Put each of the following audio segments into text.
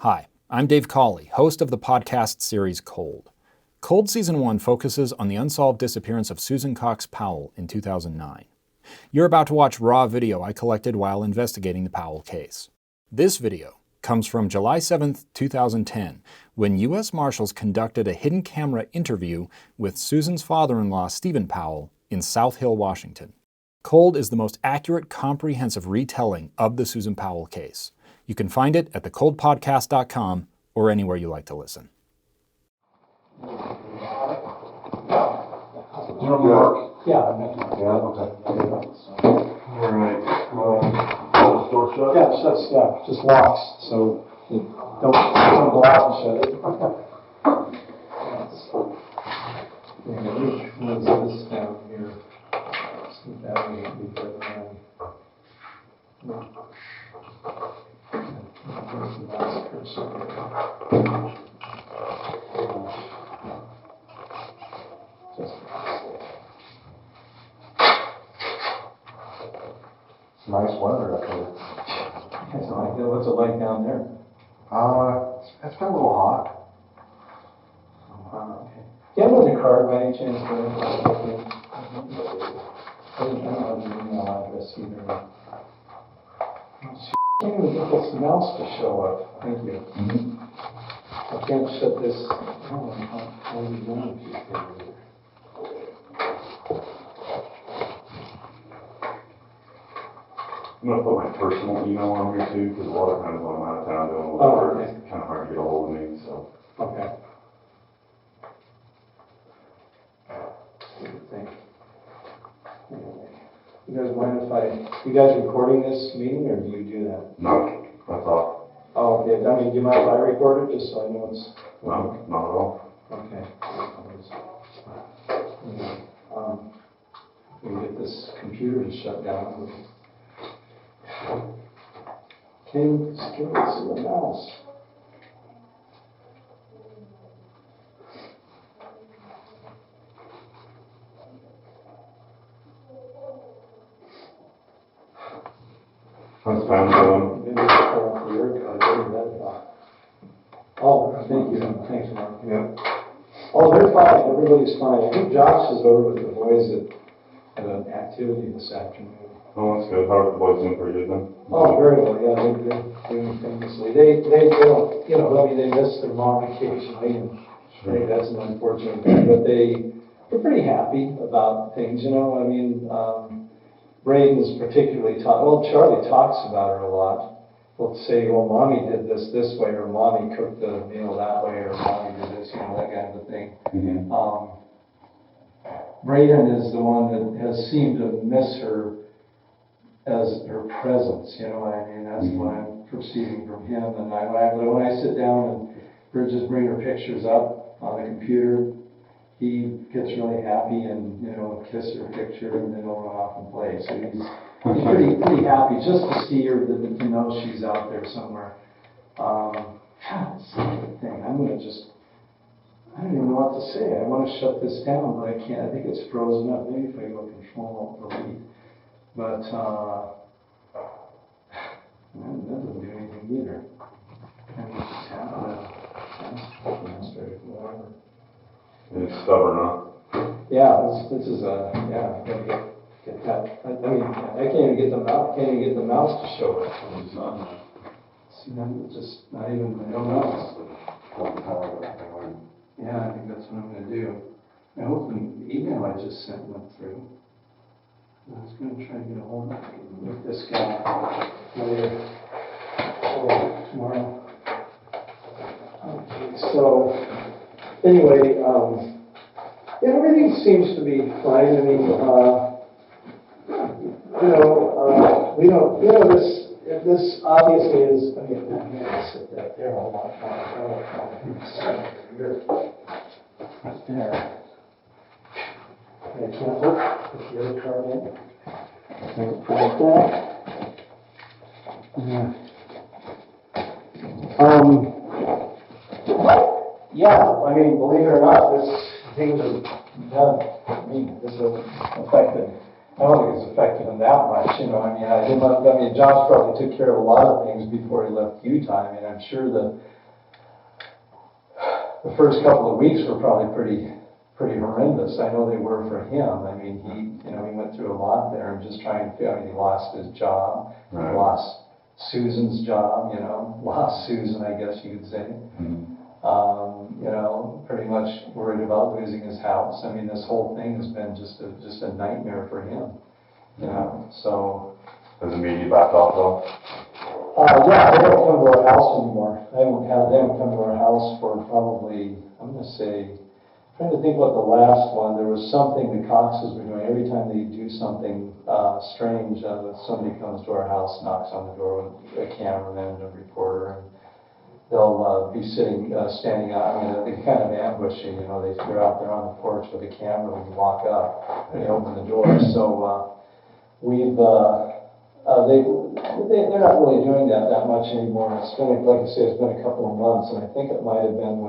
Hi, I'm Dave Cawley, host of the podcast series Cold. Cold Season 1 focuses on the unsolved disappearance of Susan Cox Powell in 2009. You're about to watch raw video I collected while investigating the Powell case. This video comes from July 7, 2010, when U.S. Marshals conducted a hidden camera interview with Susan's father-in-law, Steve Powell, in South Hill, Washington. Cold is the most accurate, comprehensive retelling of the Susan Powell case. You can find it at thecoldpodcast.com or anywhere you like to listen. Mark? Yeah. Okay. All right. Door shut? Yeah, shuts. Yeah, just locks. So don't go out and shut it. Let's put this down here. See that we put down. It's nice weather up here. What's it like down there? It's been a little hot. Oh, okay. Do you have another card by any chance? I don't have an email address either. I can't even get this mouse to show up. Thank you. I can't shut this. I'm going to put my personal email on here too, because a lot of times when I'm out of town doing whatever, it's kind of hard to get a hold of me. So. Okay. Thank you. You guys mind if you guys recording this meeting, or do you do that? No, that's all. Oh, okay. I mean, do you mind if I record it, just so I know it's... No, not at all. Okay. We get this computer to shut down. Can you see the mouse? How's time going? Oh, thank you. Thanks, Mark. Yeah. Oh, they're fine. Everybody's fine. I think Josh is over with the boys at an activity this afternoon. Oh, that's good. How are the boys doing for you then? Oh, very well. Yeah, they're doing famously. They don't, I mean, they miss their mom occasionally, and I think that's an unfortunate thing. But they're pretty happy about things, I mean, Braden's particularly Charlie talks about her a lot. He'll say, well, Mommy did this way, or Mommy cooked the meal that way, or Mommy did this, that kind of thing. Mm-hmm. Braden is the one that has seemed to miss her as her presence, what I mean? That's what I'm perceiving from him. And when I sit down and just bring her pictures up on the computer, he gets really happy and, kiss her picture, and then he'll run off and play. So he's pretty happy just to see her, to know she's out there somewhere. That's a good thing. I don't even know what to say. I want to shut this down, but I can't. I think it's frozen up. Maybe if I go Control-Delete. But, that doesn't do anything either. I mean, just tap on it. It's stubborn, huh? Yeah, this is gotta get that. I mean, I can't even get the mouse. Can't even get the mouse to show it. See, it's just not even. I don't know. Yeah, I think that's what I'm going to do. I hope the email I just sent went through. I was going to try to get a hold of this guy later or tomorrow. Okay, so anyway, everything seems to be fine. I mean, we don't, this obviously is, I mean, I'm going to sit that there. Hold on. Right there. I can't look. Put the other card in. Make it like that. Yeah, I mean, believe it or not, things are done. I mean, this has affected I don't think it's affected him that much, you know, I mean, Josh probably took care of a lot of things before he left Utah. I mean, I'm sure the first couple of weeks were probably pretty horrendous. I know they were for him. I mean, he went through a lot there and just trying to figure, I mean, he lost his job, Right. he lost Susan's job, you know, lost Susan, I guess you could say. Mm-hmm. You know, pretty much worried about losing his house. I mean, this whole thing has been just a nightmare for him, you know, so. Has the media backed off though? Yeah, they don't come to our house anymore. They haven't come to our house for probably, I'm gonna say, trying to think what the last one, there was something the Coxes were doing. Every time they do something strange, somebody comes to our house, knocks on the door with a cameraman and a reporter, and they'll be standing out, I mean, they kind of ambush you, you know, they're out there on the porch with a camera when you walk up, and they open the door. So they're not really doing that much anymore. It's been, like I say, it's been a couple of months, and I think it might have been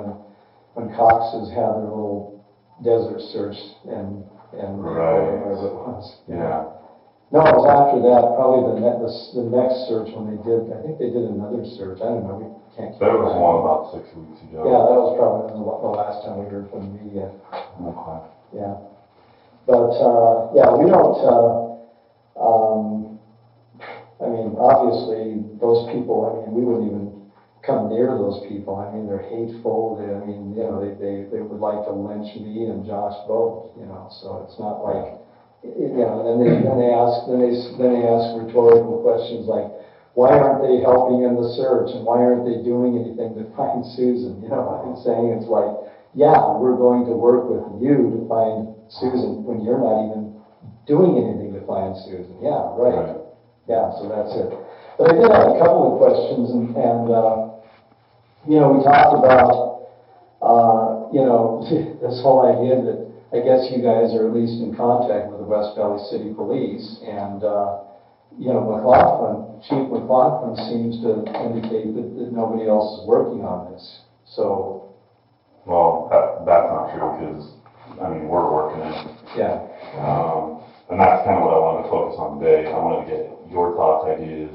when Cox's had their little desert search and Right. whatever it was. Yeah. No, it was after that, probably the next search when they did, I think they did another search, I don't know, we can't keep There was track. one about 6 weeks ago. Yeah, that was probably the last time we heard from the media. Okay. Yeah. But, yeah, we don't, I mean, obviously, those people, I mean, we wouldn't even come near those people. I mean, they're hateful, they would like to lynch me and Josh both, you know, so it's not like, you know, then they ask rhetorical questions like, why aren't they helping in the search, and why aren't they doing anything to find Susan? You know, I'm saying, it's like, yeah, we're going to work with you to find Susan when you're not even doing anything to find Susan. Yeah, right. Yeah, so that's it. But I did have a couple of questions, and you know, we talked about, you know, this whole idea that I guess you guys are at least in contact with the West Valley City Police, and you know, Chief McLaughlin seems to indicate that nobody else is working on this. So. Well, that's not true, because, I mean, we're working it. Yeah. And that's kind of what I wanted to focus on today. I wanted to get your thoughts, ideas,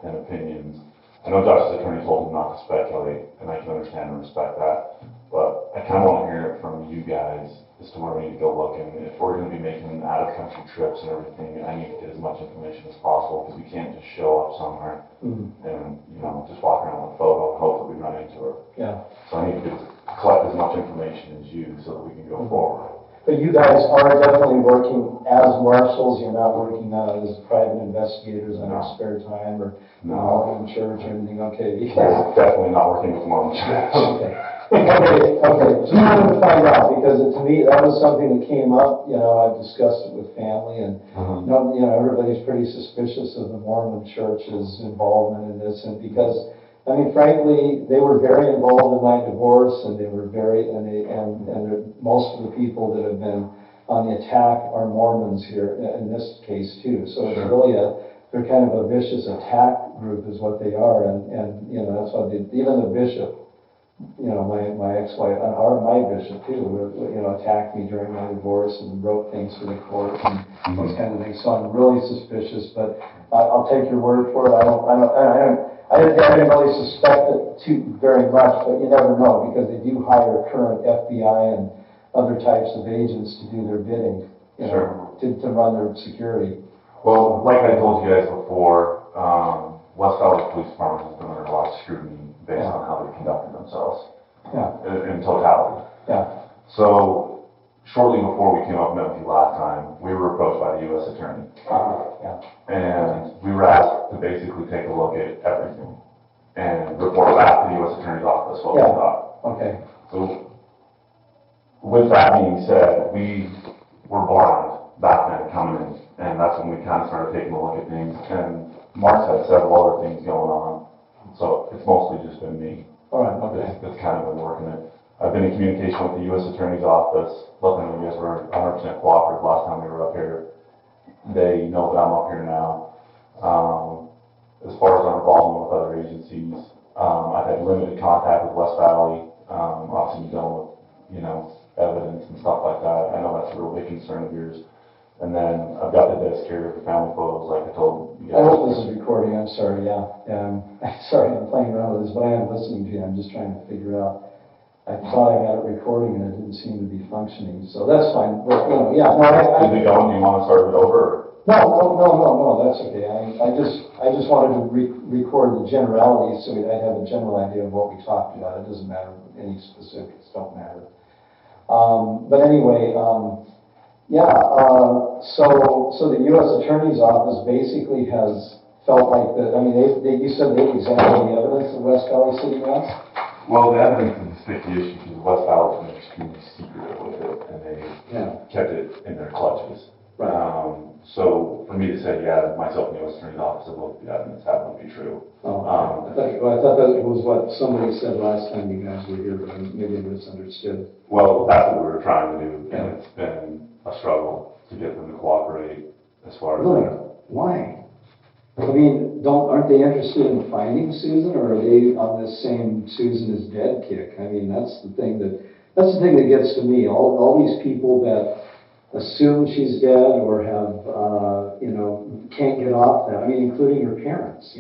and opinions. I know Josh's attorney told him not to speculate, and I can understand and respect that. But I kind of want to hear it from you guys as to where we need to go looking. If we're going to be making out-of-country trips and everything, I need to get as much information as possible, because we can't just show up somewhere and, you know, just walk around with a photo and hope that we run into her. Yeah. So I need to collect as much information as you so that we can go forward. But you guys are definitely working as marshals. You're not working as private investigators on your spare time or in church or anything. Okay. We're definitely not working with Mormon church. Okay. Okay. Just wanted to find out, because to me that was something that came up. You know, I've discussed it with family, and you know, everybody's pretty suspicious of the Mormon church's involvement in this, and because. I mean, frankly, they were very involved in my divorce, and they were most of the people that have been on the attack are Mormons here in this case too. So it's really they're kind of a vicious attack group is what they are, and you know, that's why even the bishop, you know, my ex-wife, my bishop too, you know, attacked me during my divorce and wrote things for the court and those kind of things. So I'm really suspicious, but I'll take your word for it. I didn't really suspect it too very much, but you never know, because they do hire current FBI and other types of agents to do their bidding, you know, to run their security. Well, like I told you guys before, West Valley Police Department has been under a lot of scrutiny based on how they conducted themselves in totality. Yeah. So shortly before we came up and met with you last time, we were approached by the U.S. Attorney. And we were asked to basically take a look at everything and report back to the U.S. Attorney's Office what we thought. Okay. So with that being said, we were blind back then coming in, and that's when we kind of started taking a look at things. And Mark's had several other things going on, so it's mostly just been me. All right. Okay. That's kind of been working it. I've been in communication with the U.S. Attorney's Office. Luckily, you guys were 100% cooperative last time we were up here. They know that I'm up here now. As far as our involvement with other agencies, I've had limited contact with West Valley. Obviously, dealing with, you know, evidence and stuff like that. I know that's a real big concern of yours. And then I've got the disc here, the family photos, like I told you I guys. hope this is recording, I'm sorry, yeah. Sorry, I'm playing around with this, but I am listening to you, I'm just trying to figure out. I thought I had it recording and it didn't seem to be functioning, so that's fine, but, No, Did we go, do you want to start it over? Or? No, that's okay. I just wanted to record the generalities so I'd have a general idea of what we talked about. It doesn't matter, any specifics don't matter. But anyway, so the U.S. Attorney's Office basically has felt like that. I mean, you said they examined the evidence of West Valley City Mass? Well, the evidence is a sticky issue because West Valley's been extremely secretive with it, and they kept it in their clutches. Right. So for me to say, yeah, myself and the U.S. Attorney's Office have looked at the evidence, that wouldn't be true. I thought that was what somebody said last time you guys were here, but maybe I misunderstood. Well, that's what we were trying to do, and it's been a struggle to get them to cooperate as far as that. Why? I mean, aren't they interested in finding Susan, or are they on this same Susan is dead kick? I mean, that's the thing that gets to me. All these people that assume she's dead or have, can't get off that. I mean, including her parents, I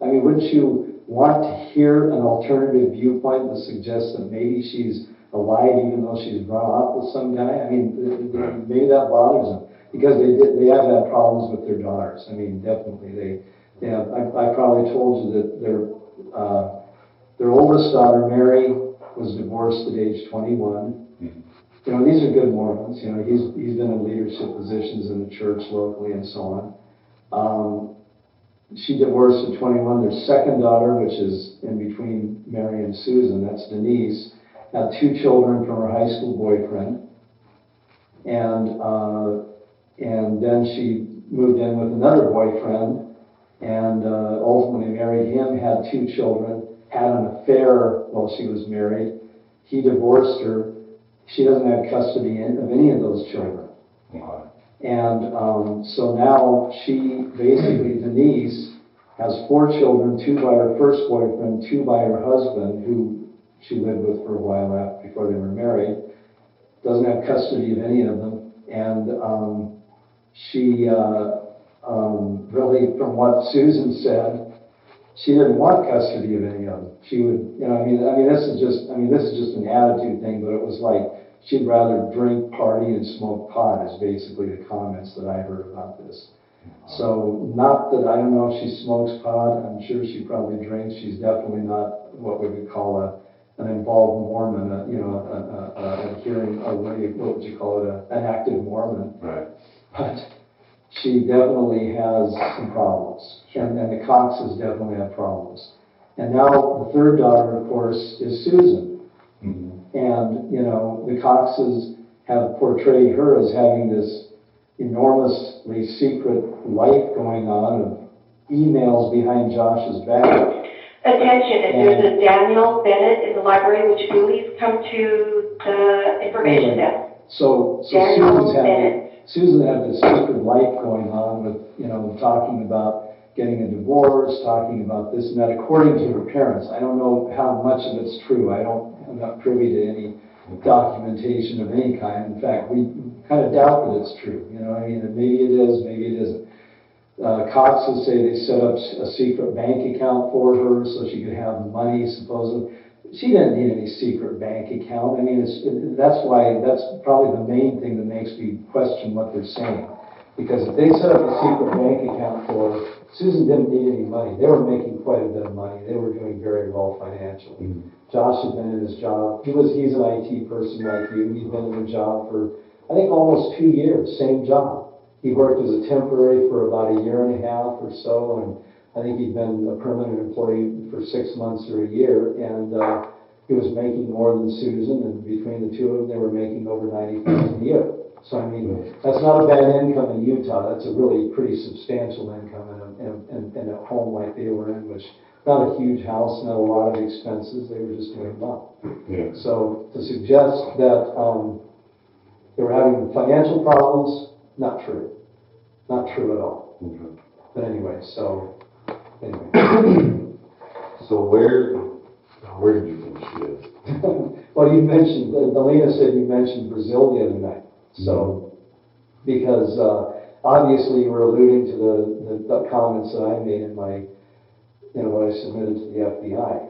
mean, wouldn't you want to hear an alternative viewpoint that suggests that maybe she's alive even though she's run off with some guy? I mean, maybe that bothers them because they have had problems with their daughters. I mean, definitely they have. I probably told you that their oldest daughter, Mary, was divorced at age 21. These are good Mormons. He's been in leadership positions in the church locally and so on. She divorced at 21. Their second daughter, which is in between Mary and Susan, that's Denise, had 2 children from her high school boyfriend. And then she moved in with another boyfriend and ultimately married him, had 2 children, had an affair while she was married. He divorced her. She doesn't have custody of any of those children. And so now Denise, has 4 children, 2 by her first boyfriend, 2 by her husband, who she lived with for a while before they were married. Doesn't have custody of any of them. And she really, from what Susan said, she didn't want custody of any of them. She would, this is just an attitude thing, but it was like she'd rather drink, party, and smoke pot is basically the comments that I heard about this. So not that I don't know if she smokes pot. I'm sure she probably drinks. She's definitely not what we would call an involved Mormon, what would you call it, an active Mormon. Right. But she definitely has some problems, and the Coxes definitely have problems. And now the third daughter, of course, is Susan. Mm-hmm. And, the Coxes have portrayed her as having this enormously secret life going on of emails behind Josh's back. Attention, if there's a Daniel Bennett in the library, would you please come to the information desk? So Susan had this secret life going on with, talking about getting a divorce, talking about this and that, according to her parents. I don't know how much of it's true. I'm not privy to any documentation of any kind. In fact, we kind of doubt that it's true. Maybe it is, maybe it isn't. Coxes say they set up a secret bank account for her so she could have money, supposedly. She didn't need any secret bank account. That's probably the main thing that makes me question what they're saying. Because if they set up a secret bank account for her, Susan didn't need any money. They were making quite a bit of money. They were doing very well financially. Mm-hmm. Josh had been in his job. He's an IT person like you. He'd been in the job for, I think, almost 2 years, same job. He worked as a temporary for about a year and a half or so, and I think he'd been a permanent employee for 6 months or a year, and he was making more than Susan, and between the two of them, they were making over $90,000 a year. So, that's not a bad income in Utah. That's a really pretty substantial income in a home like they were in, which not a huge house, not a lot of expenses. They were just doing well. Yeah. So to suggest that they were having financial problems, not true. Not true at all. Mm-hmm. But anyway. So where did you think she is? Well, you mentioned, Alina said you mentioned Brazil the other night. So Because obviously you were alluding to the comments that I made in my, what I submitted to the FBI.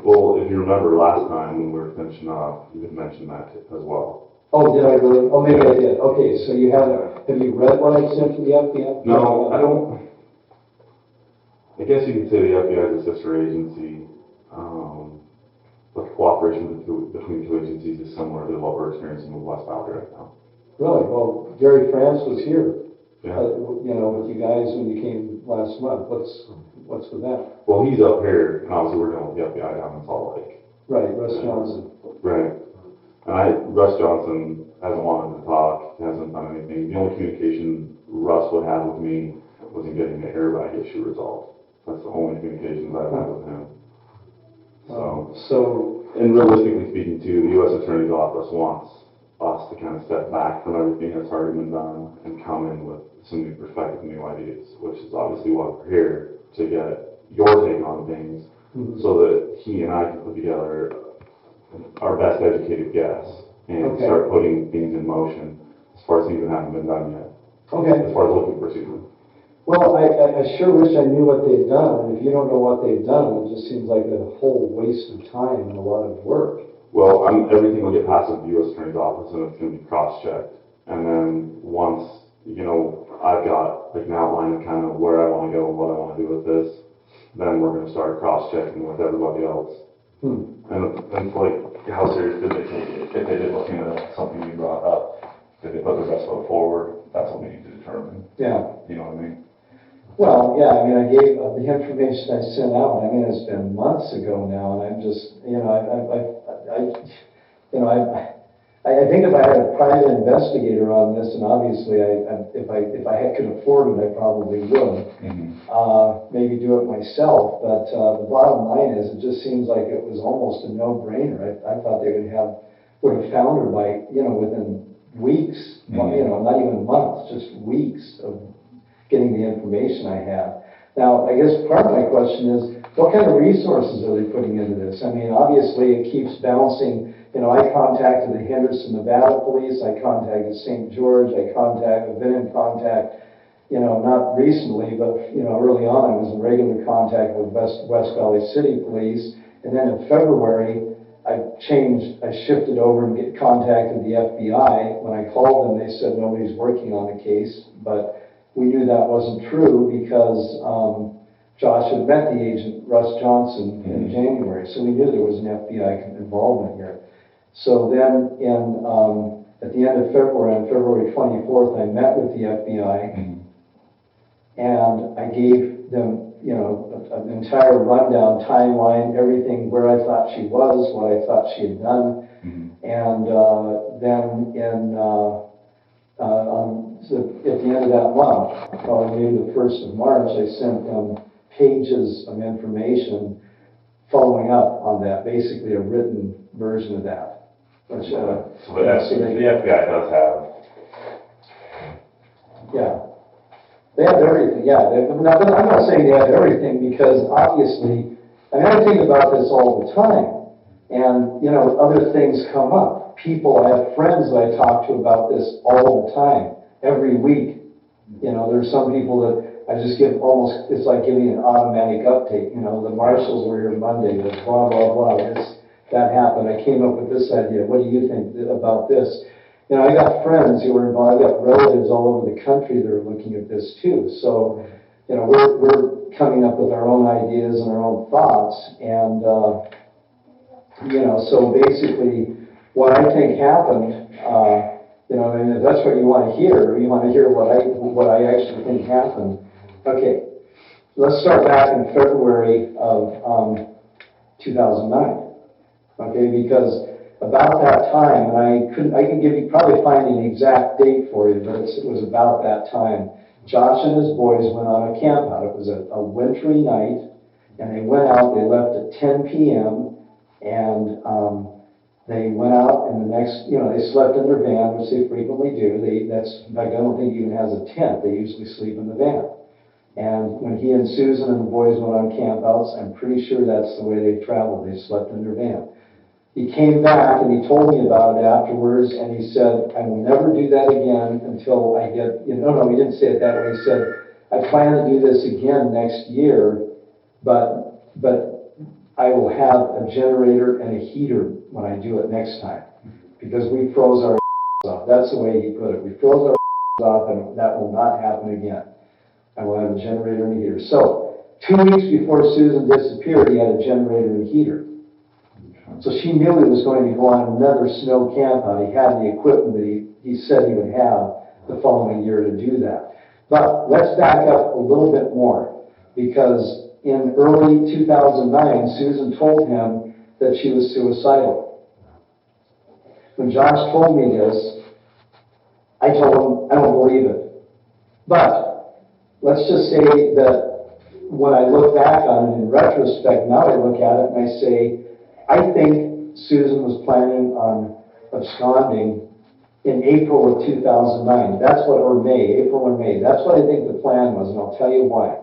Well, if you remember last time when we were finishing off, you had mentioned that as well. Oh, did I really? Oh, maybe I did. Okay, so have you read what I sent to the FBI? No, I don't. I guess you could say the FBI is a sister agency, but cooperation between two agencies is similar to what we're experiencing with West Valley right now. Really? Well, Gary France was here, Yeah. with you guys when you came last month. What's with that? Well, he's up here, and obviously we're dealing with the FBI down in Salt Lake. Right, Russ Johnson. Right. And Russ Johnson hasn't wanted to talk, hasn't done anything. The only communication Russ would have with me was in getting the airbag issue resolved. That's the only communications I've had with him. And realistically speaking too, the U.S. Attorney's Office wants us to kind of step back from everything that's already been done and come in with some new perspective, new ideas, which is obviously why we're here, to get your take on things, so that he and I can put together our best educated guess and start putting things in motion as far as things that haven't been done yet. Okay. As far as looking for Susan. Well, I sure wish I knew what they've done. And if you don't know what they've done, it just seems like a whole waste of time and a lot of work. Well, everything will get passed to the U.S. Attorney's Office, and it's going to be cross-checked. And then once, I've got like an outline of kind of where I want to go and what I want to do with this, then we're going to start cross-checking with everybody else. And it's like, how serious did they take it? If they did look into something you brought up, did they put their best foot forward? That's what we need to determine. Yeah. You know what I mean? Well, yeah, I mean, I gave the information I sent out. I mean, it's been months ago now, and I'm just, I think if I had a private investigator on this, and obviously, if I could afford it, I probably would. Maybe do it myself. But the bottom line is, it just seems like it was almost a no-brainer. I thought they would have found her by within weeks. Not even months, just weeks of getting the information I have. Now, I guess part of my question is, what kind of resources are they putting into this? I mean, obviously it keeps bouncing. I contacted the Henderson, Nevada police. I contacted St. George. I've been in contact, not recently, but, early on I was in regular contact with West Valley City Police. And then in February, I shifted over and contacted the FBI. When I called them, they said nobody's working on the case, but we knew that wasn't true because Josh had met the agent, Russ Johnson, in January, so we knew there was an FBI involvement here. So then at the end of February, on February 24th, I met with the FBI, and I gave them, an entire rundown, timeline, everything, where I thought she was, what I thought she had done, and then so at the end of that month, probably maybe the 1st of March, I sent them pages of information following up on that, basically a written version of that. Which, so the FBI does have. Yeah. They have everything, yeah. I'm not saying they have everything because obviously, I think about this all the time. And, other things come up. I have friends that I talk to about this all the time, every week. There's some people that I just give it's like giving an automatic update. The Marshals were here Monday, the blah, blah, blah, that happened. I came up with this idea. What do you think about this? I got friends who are involved. I got relatives all over the country that are looking at this too. So, we're coming up with our own ideas and our own thoughts. And, so basically, what I think happened, and if that's what you want to hear what I actually think happened. Okay, let's start back in February of 2009. Okay, because about that time, and I can probably find an exact date for you, but it was about that time. Josh and his boys went on a camp out. It was a wintry night, and they went out. They left at 10 p.m. and they went out, and they slept in their van, which they frequently do. In fact, I don't think he even has a tent. They usually sleep in the van. And when he and Susan and the boys went on campouts, I'm pretty sure that's the way they traveled. They slept in their van. He came back and he told me about it afterwards, and he said, I will never do that again until I get, no, he didn't say it that way. He said, I plan to do this again next year, but I will have a generator and a heater when I do it next time, because we froze our off. That's the way he put it. We froze our off, and that will not happen again. I will have a generator and a heater. So 2 weeks before Susan disappeared, he had a generator and a heater. So she knew he was going to go on another snow camp out. He had the equipment that he said he would have the following year to do that. But let's back up a little bit more, because in early 2009, Susan told him that she was suicidal. When Josh told me this, I told him, I don't believe it. But let's just say that when I look back on it in retrospect, now I look at it and I say, I think Susan was planning on absconding in April of 2009. That's what, or May, April or May. That's what I think the plan was, and I'll tell you why.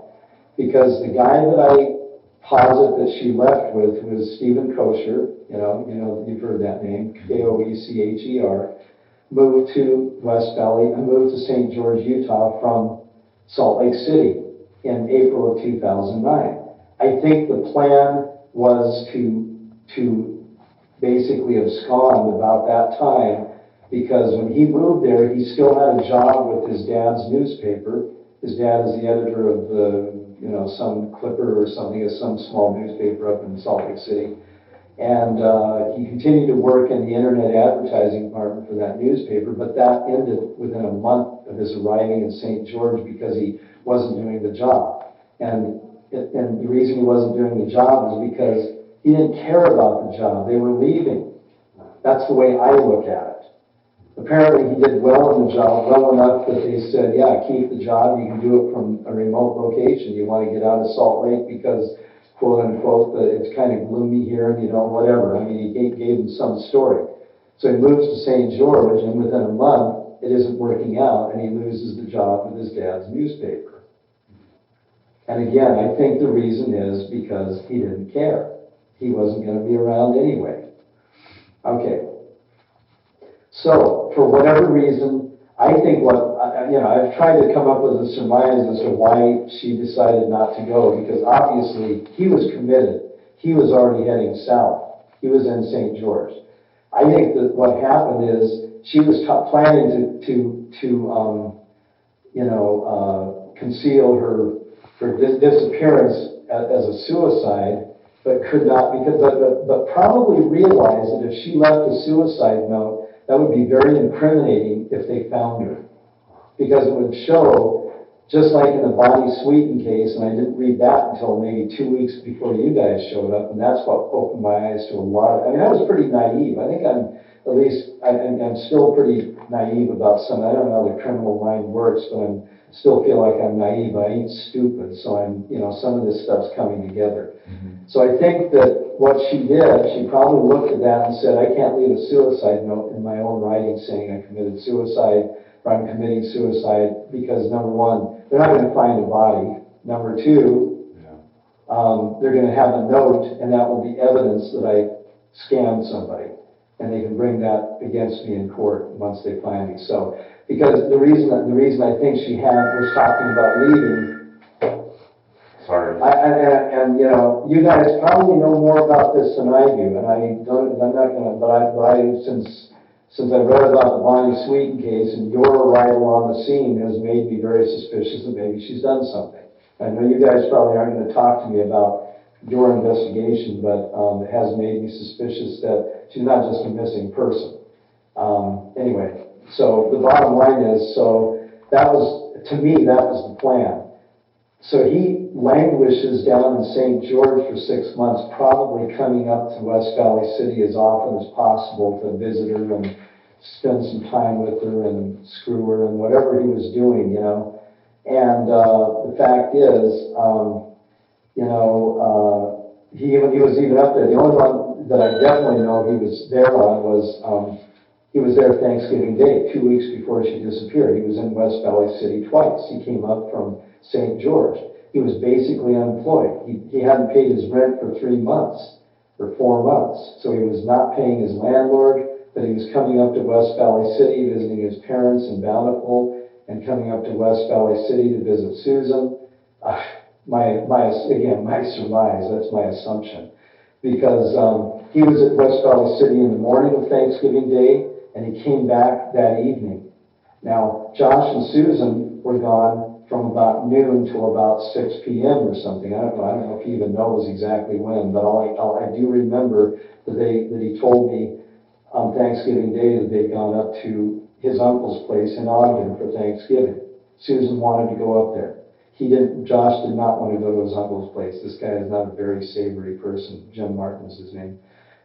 Because the guy that I posit that she left with was Stephen Kosher, you've heard that name, Koecher, moved to West Valley and moved to St. George, Utah from Salt Lake City in April of 2009. I think the plan was to basically abscond about that time, because when he moved there, he still had a job with his dad's newspaper. His dad is the editor of some Clipper or something, some small newspaper up in Salt Lake City. And he continued to work in the internet advertising department for that newspaper, but that ended within a month of his arriving in St. George because he wasn't doing the job. And the reason he wasn't doing the job is because he didn't care about the job. They were leaving. That's the way I look at it. Apparently he did well in the job, well enough that they said, yeah, keep the job. You can do it from a remote location. You want to get out of Salt Lake because, quote unquote, it's kind of gloomy here and, whatever. I mean, he gave him some story. So he moves to St. George, and within a month, it isn't working out, and he loses the job with his dad's newspaper. And again, I think the reason is because he didn't care. He wasn't going to be around anyway. Okay. So, for whatever reason, I think I've tried to come up with a surmise as to why she decided not to go, because obviously he was committed. He was already heading south. He was in St. George. I think that what happened is she was planning to conceal her disappearance as a suicide, but could not, but probably realized that if she left a suicide note, that would be very incriminating if they found her, because it would show, just like in the Bonnie Sweeten case, and I didn't read that until maybe 2 weeks before you guys showed up, and that's what opened my eyes to a lot. I was pretty naive. I think I'm still pretty naive about some. I don't know how the criminal mind works, but I still feel like I'm naive. I ain't stupid, so some of this stuff's coming together. Mm-hmm. So I think that what she did, she probably looked at that and said, I can't leave a suicide note in my own writing saying I committed suicide or I'm committing suicide, because number one, they're not going to find a body. Number two, they're going to have a note, and that will be evidence that I scammed somebody, and they can bring that against me in court once they find me. So, because the reason I think she was talking about leaving. Sorry. You guys probably know more about this than I do, and I'm not going to. But since I read about the Bonnie Sweeten case, and your arrival on the scene has made me very suspicious that maybe she's done something. I know you guys probably aren't going to talk to me about your investigation, but it has made me suspicious that she's not just a missing person. Anyway, so the bottom line is, to me, that was the plan. So he languishes down in St. George for 6 months, probably coming up to West Valley City as often as possible to visit her and spend some time with her and screw her and whatever he was doing, And the fact is, he was even up there. The only one that I definitely know he was there on was he was there Thanksgiving Day, 2 weeks before she disappeared. He was in West Valley City twice. He came up from St. George. He was basically unemployed. He hadn't paid his rent for 3 months. for 4 months. So he was not paying his landlord, but he was coming up to West Valley City, visiting his parents in Bountiful, and coming up to West Valley City to visit Susan. My surmise, that's my assumption. Because he was at West Valley City in the morning of Thanksgiving Day, and he came back that evening. Now, Josh and Susan were gone from about noon till about 6 p.m. or something. I don't know if he even knows exactly when, but I do remember that he told me on Thanksgiving Day that they'd gone up to his uncle's place in Ogden for Thanksgiving. Susan wanted to go up there. Josh did not want to go to his uncle's place. This guy is not a very savory person. Jim Martin is his name.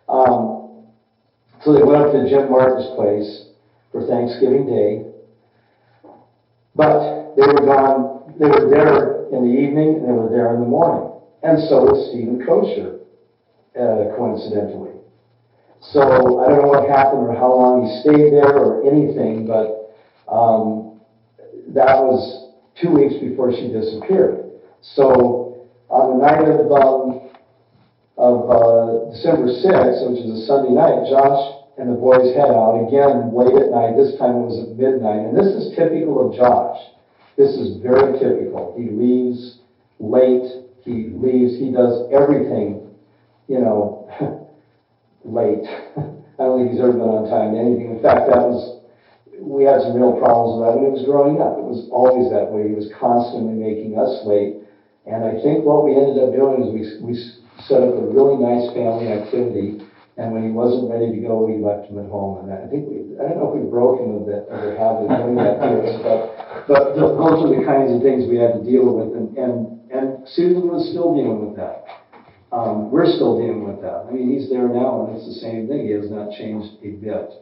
So they went up to Jim Martin's place for Thanksgiving Day. But they were gone, they were there in the evening and they were there in the morning. And so was Stephen Kosher, coincidentally. So I don't know what happened or how long he stayed there or anything, but that was 2 weeks before she disappeared. So on the night of December 6th, which is a Sunday night, Josh and the boys head out again late at night. This time it was at midnight. And this is typical of Josh. This is very typical. He leaves late. He does everything, late. I don't think he's ever been on time to anything. In fact, we had some real problems with that when he was growing up. It was always that way. He was constantly making us late. And I think what we ended up doing is we set up a really nice family activity. And when he wasn't ready to go, we left him at home. And I don't know if we broke him of the habit of doing that to us, but those are the kinds of things we had to deal with. And Susan was still dealing with that. We're still dealing with that. I mean, he's there now, and it's the same thing. He has not changed a bit.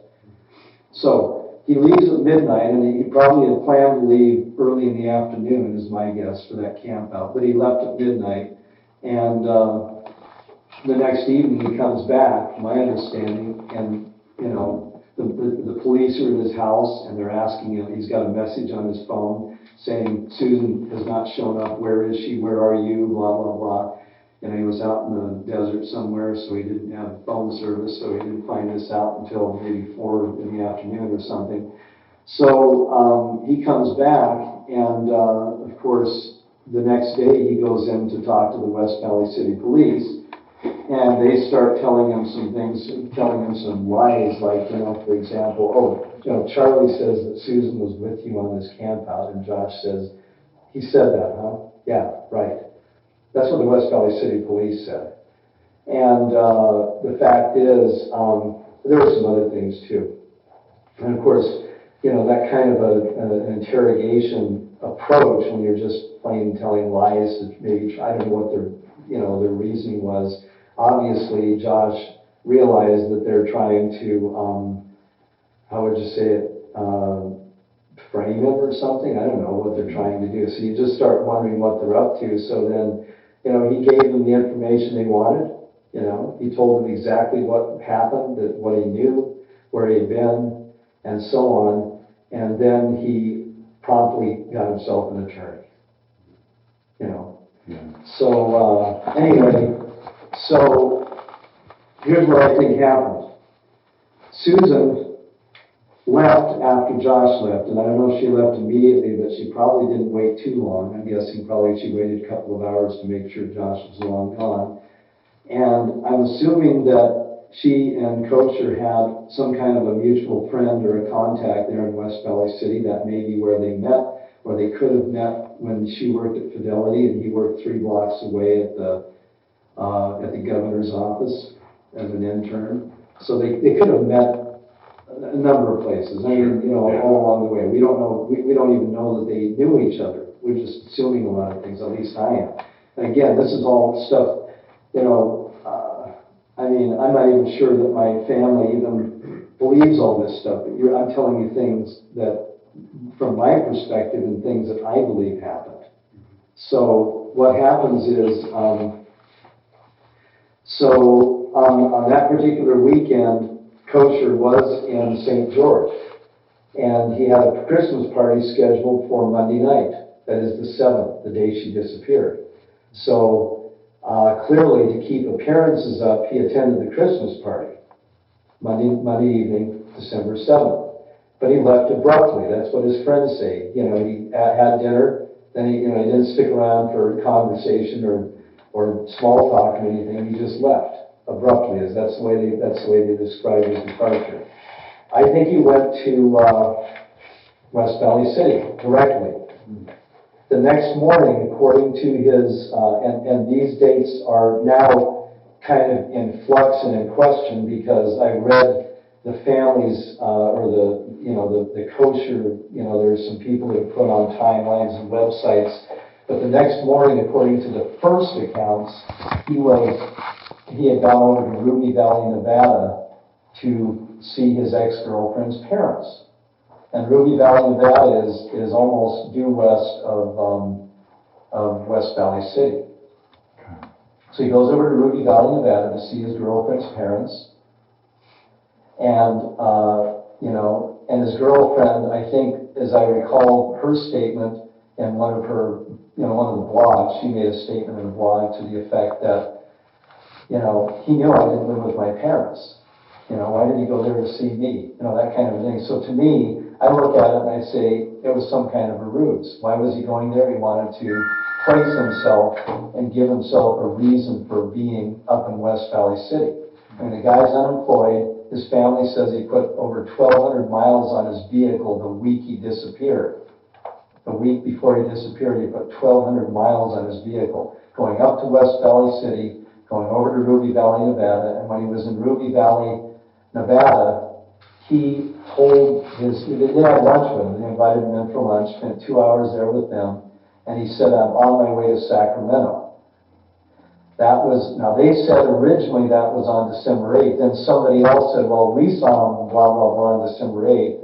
So he leaves at midnight, and he probably had planned to leave early in the afternoon, is my guess, for that camp out. But he left at midnight, and the next evening he comes back, my understanding, and the police are at his house and they're asking him, he's got a message on his phone saying, Susan has not shown up, where is she, where are you, blah, blah, blah. He was out in the desert somewhere, so he didn't have phone service, so he didn't find this out until maybe 4 in the afternoon or something. So he comes back, and of course, the next day he goes in to talk to the West Valley City Police. And they start telling him some things, telling him some lies, like, for example, Charlie says that Susan was with you on this camp out, and Josh says, he said that, huh? Yeah, right. That's what the West Valley City Police said. And the fact is, there were some other things too. And of course, that kind of an interrogation approach when you're just plain telling lies to maybe I don't know what their reasoning was. Obviously, Josh realized that they're trying to, how would you say it, frame him or something. I don't know what they're trying to do. So you just start wondering what they're up to. So then, he gave them the information they wanted. He told them exactly what happened, what he knew, where he had been, and so on. And then he promptly got himself an attorney. So anyway. So here's what I think happened. Susan left after Josh left, and I don't know if she left immediately, but she probably didn't wait too long. I'm guessing probably she waited a couple of hours to make sure Josh was long gone. And I'm assuming that she and Koecher had some kind of a mutual friend or a contact there in West Valley City. That may be where they met, or they could have met when she worked at Fidelity and he worked 3 blocks away at the governor's office as an intern. So they could have met a number of places. I mean, all along the way. We don't know. We don't even know that they knew each other. We're just assuming a lot of things. At least I am. And again, this is all stuff. I'm not even sure that my family even believes all this stuff. But I'm telling you things that, from my perspective, and things that I believe happened. So what happens is. So on that particular weekend, Kosher was in St. George, and he had a Christmas party scheduled for Monday night. That is the 7th, the day she disappeared. So Clearly, to keep appearances up, he attended the Christmas party, Monday evening, December 7th. But he left abruptly. That's what his friends say. You know, he had dinner, then he didn't stick around for conversation or small talk or anything. He just left abruptly. That's the way they describe his departure. I think he went to West Valley City directly. The next morning, according to his, and these dates are now kind of in flux and in question because I read the families or the Kosher, there's some people that have put on timelines and websites. But the next morning, according to the first accounts, he had gone over to Ruby Valley, Nevada to see his ex-girlfriend's parents. And Ruby Valley, Nevada is almost due west of West Valley City. So he goes over to Ruby Valley, Nevada to see his girlfriend's parents. And, and his girlfriend, I think, as I recall her statement in one of the blogs, she made a statement in a blog to the effect that, he knew I didn't live with my parents. Why did he go there to see me? That kind of thing. So to me, I look at it and I say it was some kind of a ruse. Why was he going there? He wanted to place himself and give himself a reason for being up in West Valley City. I mean, the guy's unemployed. His family says he put over 1,200 miles on his vehicle the week he disappeared. The week before he disappeared, he put 1,200 miles on his vehicle, going up to West Valley City, going over to Ruby Valley, Nevada. And when he was in Ruby Valley, Nevada, he had lunch with him. They invited him in for lunch, spent 2 hours there with them, and he said, I'm on my way to Sacramento. Now they said originally that was on December 8th. Then somebody else said, well, we saw him blah, blah, blah on December 8th.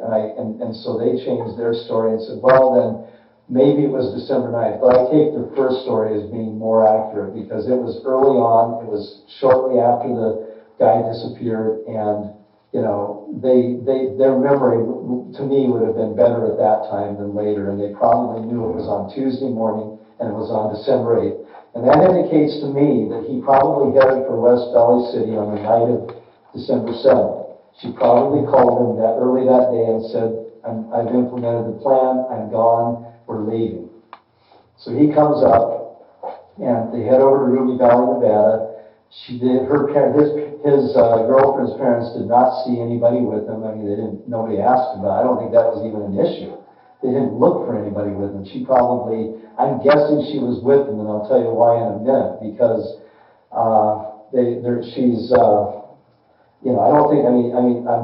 And so they changed their story and said, well, then maybe it was December 9th. But I take their first story as being more accurate because it was early on. It was shortly after the guy disappeared. And, their memory to me would have been better at that time than later. And they probably knew it was on Tuesday morning and it was on December 8th. And that indicates to me that he probably headed for West Valley City on the night of December 7th. She probably called him early that day and said, I've implemented the plan, I'm gone, we're leaving. So he comes up, and they head over to Ruby Valley, Nevada. His girlfriend's parents did not see anybody with him. I mean, nobody asked about it. I don't think that was even an issue. They didn't look for anybody with him. I'm guessing she was with him, and I'll tell you why in a minute, because I'm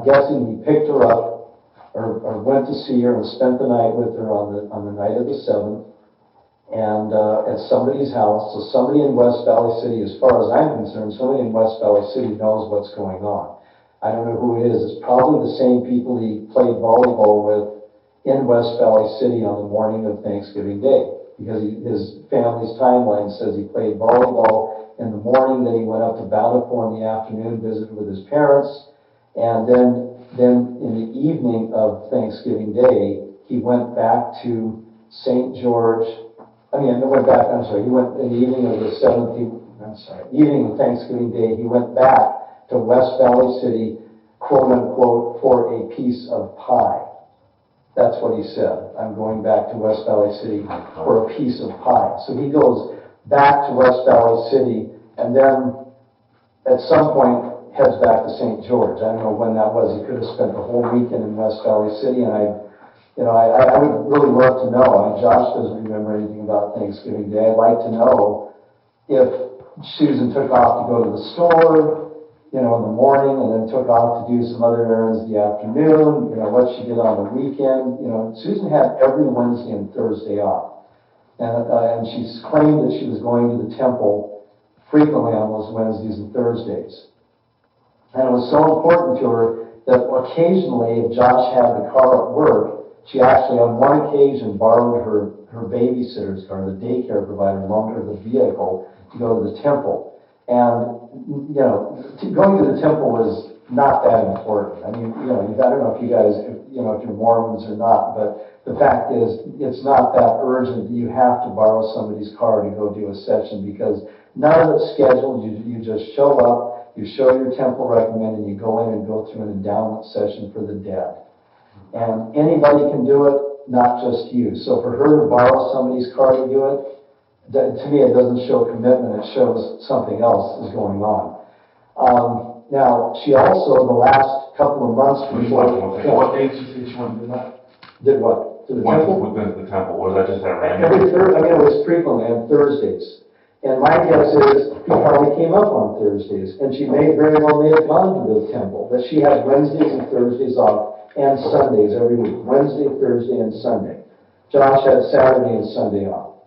guessing he picked her up or went to see her and spent the night with her on the night of the 7th, and at somebody's house. So somebody in West Valley City, as far as I'm concerned, somebody in West Valley City knows what's going on. I don't know who it is. It's probably the same people he played volleyball with in West Valley City on the morning of Thanksgiving Day, because his family's timeline says he played volleyball in the morning, then he went up to Bountiful in the afternoon, visited with his parents, and then in the evening of Thanksgiving Day, he went back to St. George. He went in the evening of the 7th, evening of Thanksgiving Day, he went back to West Valley City, quote unquote, for a piece of pie. That's what he said. I'm going back to West Valley City for a piece of pie. So he goes back to West Valley City and then at some point heads back to St. George. I don't know when that was. He could have spent the whole weekend in West Valley City, and I would really love to know. Josh doesn't remember anything about Thanksgiving Day. I'd like to know if Susan took off to go to the store, in the morning, and then took off to do some other errands in the afternoon, what she did on the weekend. Susan had every Wednesday and Thursday off. And she's claimed that she was going to the temple frequently on those Wednesdays and Thursdays. And it was so important to her that occasionally, if Josh had the car at work, she actually on one occasion borrowed her babysitter's car, the daycare provider loaned her the vehicle to go to the temple. And going to the temple is not that important. I don't know if you guys, if you're Mormons or not, but the fact is, it's not that urgent that you have to borrow somebody's car to go do a session, because None of it's scheduled. You just show up, you show your temple recommend, and you go in and go through an endowment session for the dead. And anybody can do it, not just you. So for her to borrow somebody's car to do it, to me it doesn't show commitment, it shows something else is going on. Now, she also, the last couple of months before... What date did you say she wanted to do that? Did what? To the temple? Within the temple, or was that just at random? It was frequently on Thursdays. And my guess is he probably came up on Thursdays, and she may very well may have gone to the temple, but she had Wednesdays and Thursdays off, and Sundays every week. Wednesday, Thursday, and Sunday. Josh had Saturday and Sunday off.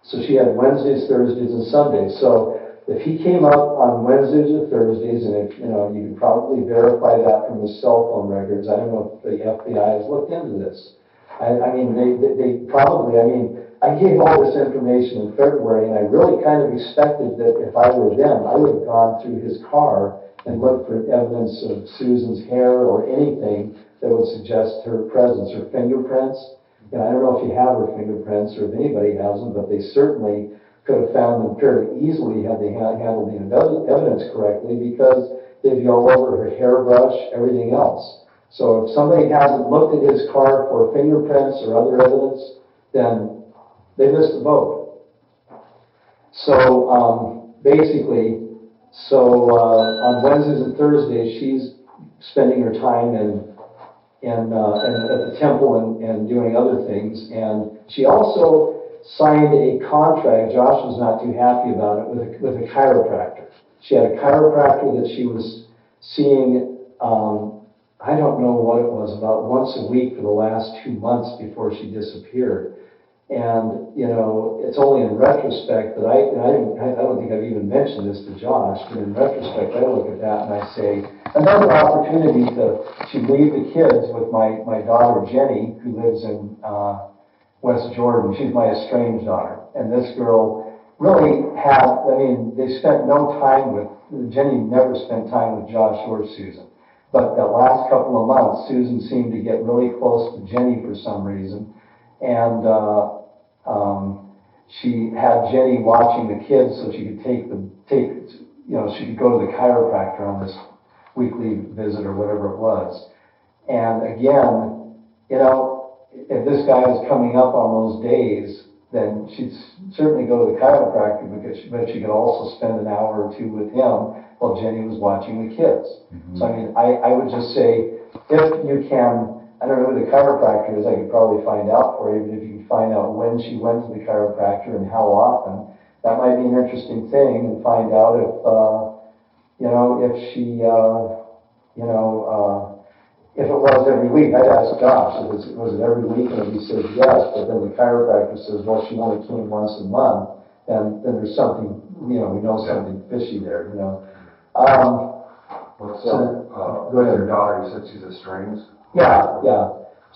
So she had Wednesdays, Thursdays, and Sundays. So if he came up on Wednesdays or Thursdays, and if, you can probably verify that from the cell phone records. I don't know if the FBI has looked into this. I mean, they probably, I gave all this information in February, and I really kind of expected that if I were them, I would have gone through his car and looked for evidence of Susan's hair or anything that would suggest her presence, her fingerprints. I don't know if you have her fingerprints or if anybody has them, but they certainly could have found them fairly easily had they handled the evidence correctly, because they'd be all over her hairbrush, everything else. So if somebody hasn't looked at his car for fingerprints or other evidence, then they missed the boat. So basically, on Wednesdays and Thursdays, she's spending her time at the temple and doing other things. And she also signed a contract. Josh was not too happy about it, with a chiropractor. She had a chiropractor that she was seeing, I don't know what it was, about once a week for the last 2 months before she disappeared. And, it's only in retrospect that I don't think I've even mentioned this to Josh, but in retrospect, I look at that and I say, another opportunity to leave the kids with my daughter Jenny, who lives in West Jordan. She's my estranged daughter. And this girl really they spent no time Jenny never spent time with Josh or Susan. But that last couple of months, Susan seemed to get really close to Jenny for some reason. And she had Jenny watching the kids so she could she could go to the chiropractor on this weekly visit or whatever it was. And again, if this guy was coming up on those days, then she'd certainly go to the chiropractor, but she could also spend an hour or two with him while Jenny was watching the kids. Mm-hmm. So I would just say, if you can, I don't know who the chiropractor is, I could probably find out for you, but if you can find out when she went to the chiropractor and how often, that might be an interesting thing, and find out if she, if it was every week. I'd ask Josh, was it every week? And if he says yes, but then the chiropractor says, well, she only came once a month, then there's something, we know something fishy there, Go ahead. Your daughter, you said she's estranged? Yeah.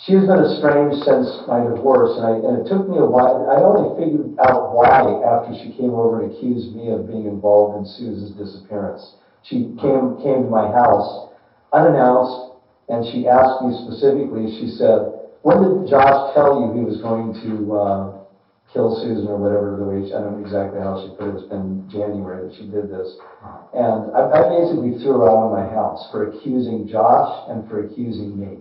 She's been estranged since my divorce, and it took me a while. I only figured out why after she came over and accused me of being involved in Susan's disappearance. She came to my house unannounced, and she asked me specifically, she said, when did Josh tell you he was going to kill Susan or whatever the way, I don't know exactly how she put it, it's been January that she did this. And I basically threw her out of my house for accusing Josh and for accusing me,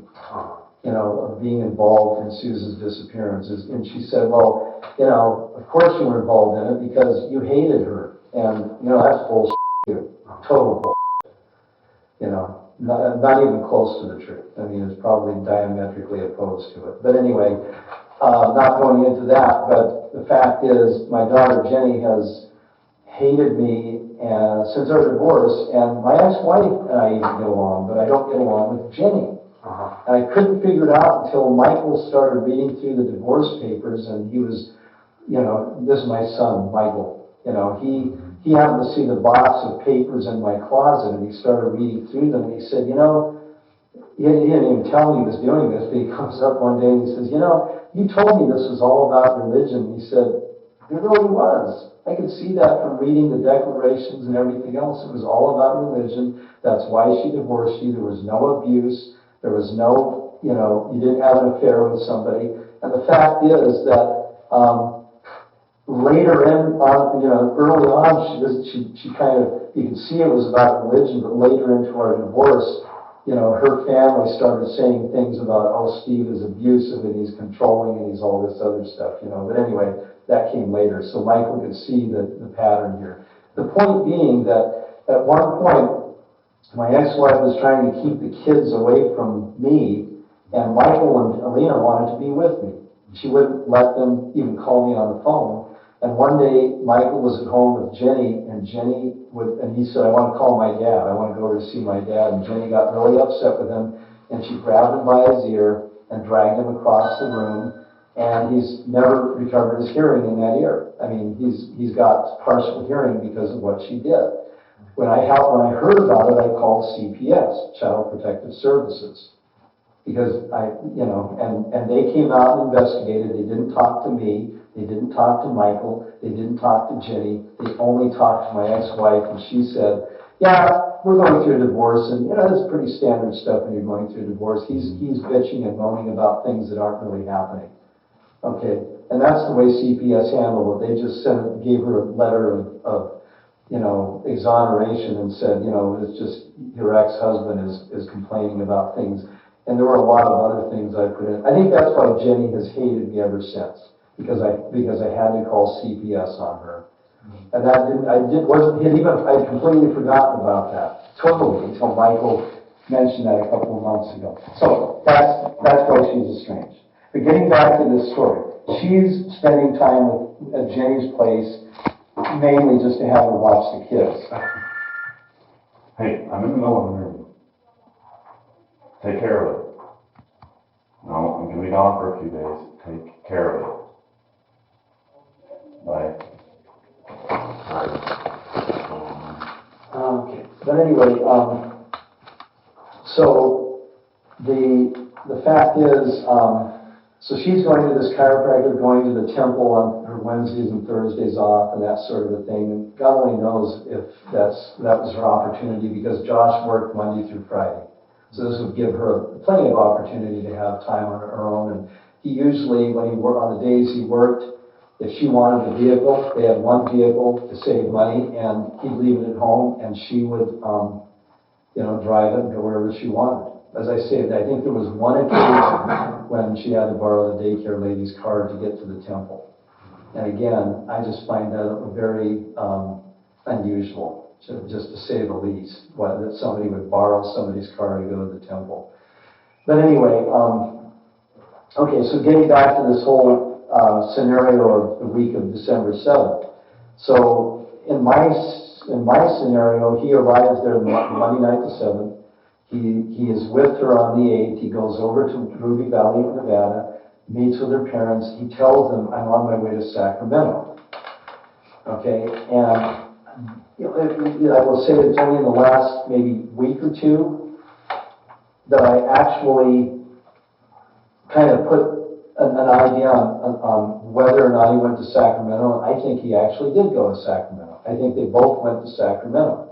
of being involved in Susan's disappearance. And she said, well, of course you were involved in it because you hated her. And, that's bullshit too. Total bullshit. Not even close to the truth. It's probably diametrically opposed to it. But anyway, not going into that, but the fact is, my daughter Jenny has hated me since our divorce, and my ex-wife and I even get along, but I don't get along with Jenny. And I couldn't figure it out until Michael started reading through the divorce papers, and he was, this is my son, Michael. He happened to see the box of papers in my closet, and he started reading through them, and he said, he didn't even tell me he was doing this, but he comes up one day and he says, you told me this was all about religion. He said, it really was. I could see that from reading the declarations and everything else. It was all about religion. That's why she divorced you. There was no abuse. There was no, you didn't have an affair with somebody. And the fact is that later early on, she kind of, you could see it was about religion, but later into our divorce, her family started saying things about, oh, Steve is abusive and he's controlling and he's all this other stuff, But anyway, that came later. So Michael could see the pattern here. The point being that at one point, my ex-wife was trying to keep the kids away from me, and Michael and Alina wanted to be with me. She wouldn't let them even call me on the phone. And one day, Michael was at home with Jenny, and he said, I want to call my dad. I want to go over to see my dad. And Jenny got really upset with him, and she grabbed him by his ear and dragged him across the room. And he's never recovered his hearing in that ear. I mean, he's got partial hearing because of what she did. When I heard about it, I called CPS, Child Protective Services. Because and they came out and investigated. They didn't talk to me. They didn't talk to Michael. They didn't talk to Jenny. They only talked to my ex-wife, and she said, yeah, we're going through a divorce, and that's pretty standard stuff when you're going through a divorce. He's bitching and moaning about things that aren't really happening. Okay, and that's the way CPS handled it. They just gave her a letter of exoneration and said, it's just your ex-husband is complaining about things. And there were a lot of other things I put in. I think that's why Jenny has hated me ever since, because I had to call CPS on her. And I'd completely forgotten about that, totally, until Michael mentioned that a couple of months ago. So that's why she's estranged. But getting back to this story, she's spending time at Jenny's place, mainly just to have her watch the kids. Hey, I'm in the middle of an interview. Take care of it. No, I'm going to be gone for a few days. Take care of it. Bye. Okay, but anyway, so the fact is, so she's going to this chiropractor, going to the temple on her Wednesdays and Thursdays off, and that sort of a thing. And God only knows if that was her opportunity, because Josh worked Monday through Friday. So this would give her plenty of opportunity to have time on her own. And he usually, when he worked on the days he worked, if she wanted a vehicle, they had one vehicle to save money, and he'd leave it at home, and she would, drive it and go wherever she wanted. As I said, I think there was one occasion when she had to borrow the daycare lady's car to get to the temple. And again, I just find that very unusual, just to say the least, that somebody would borrow somebody's car to go to the temple. But anyway, okay, so getting back to this whole scenario of the week of December 7th. So in my scenario, he arrives there Monday night the 7th. He is with her on the 8th. He goes over to Ruby Valley, Nevada, meets with her parents. He tells them, I'm on my way to Sacramento. Okay, and I will say it's only in the last maybe week or two that I actually kind of put an idea on whether or not he went to Sacramento. And I think he actually did go to Sacramento. I think they both went to Sacramento.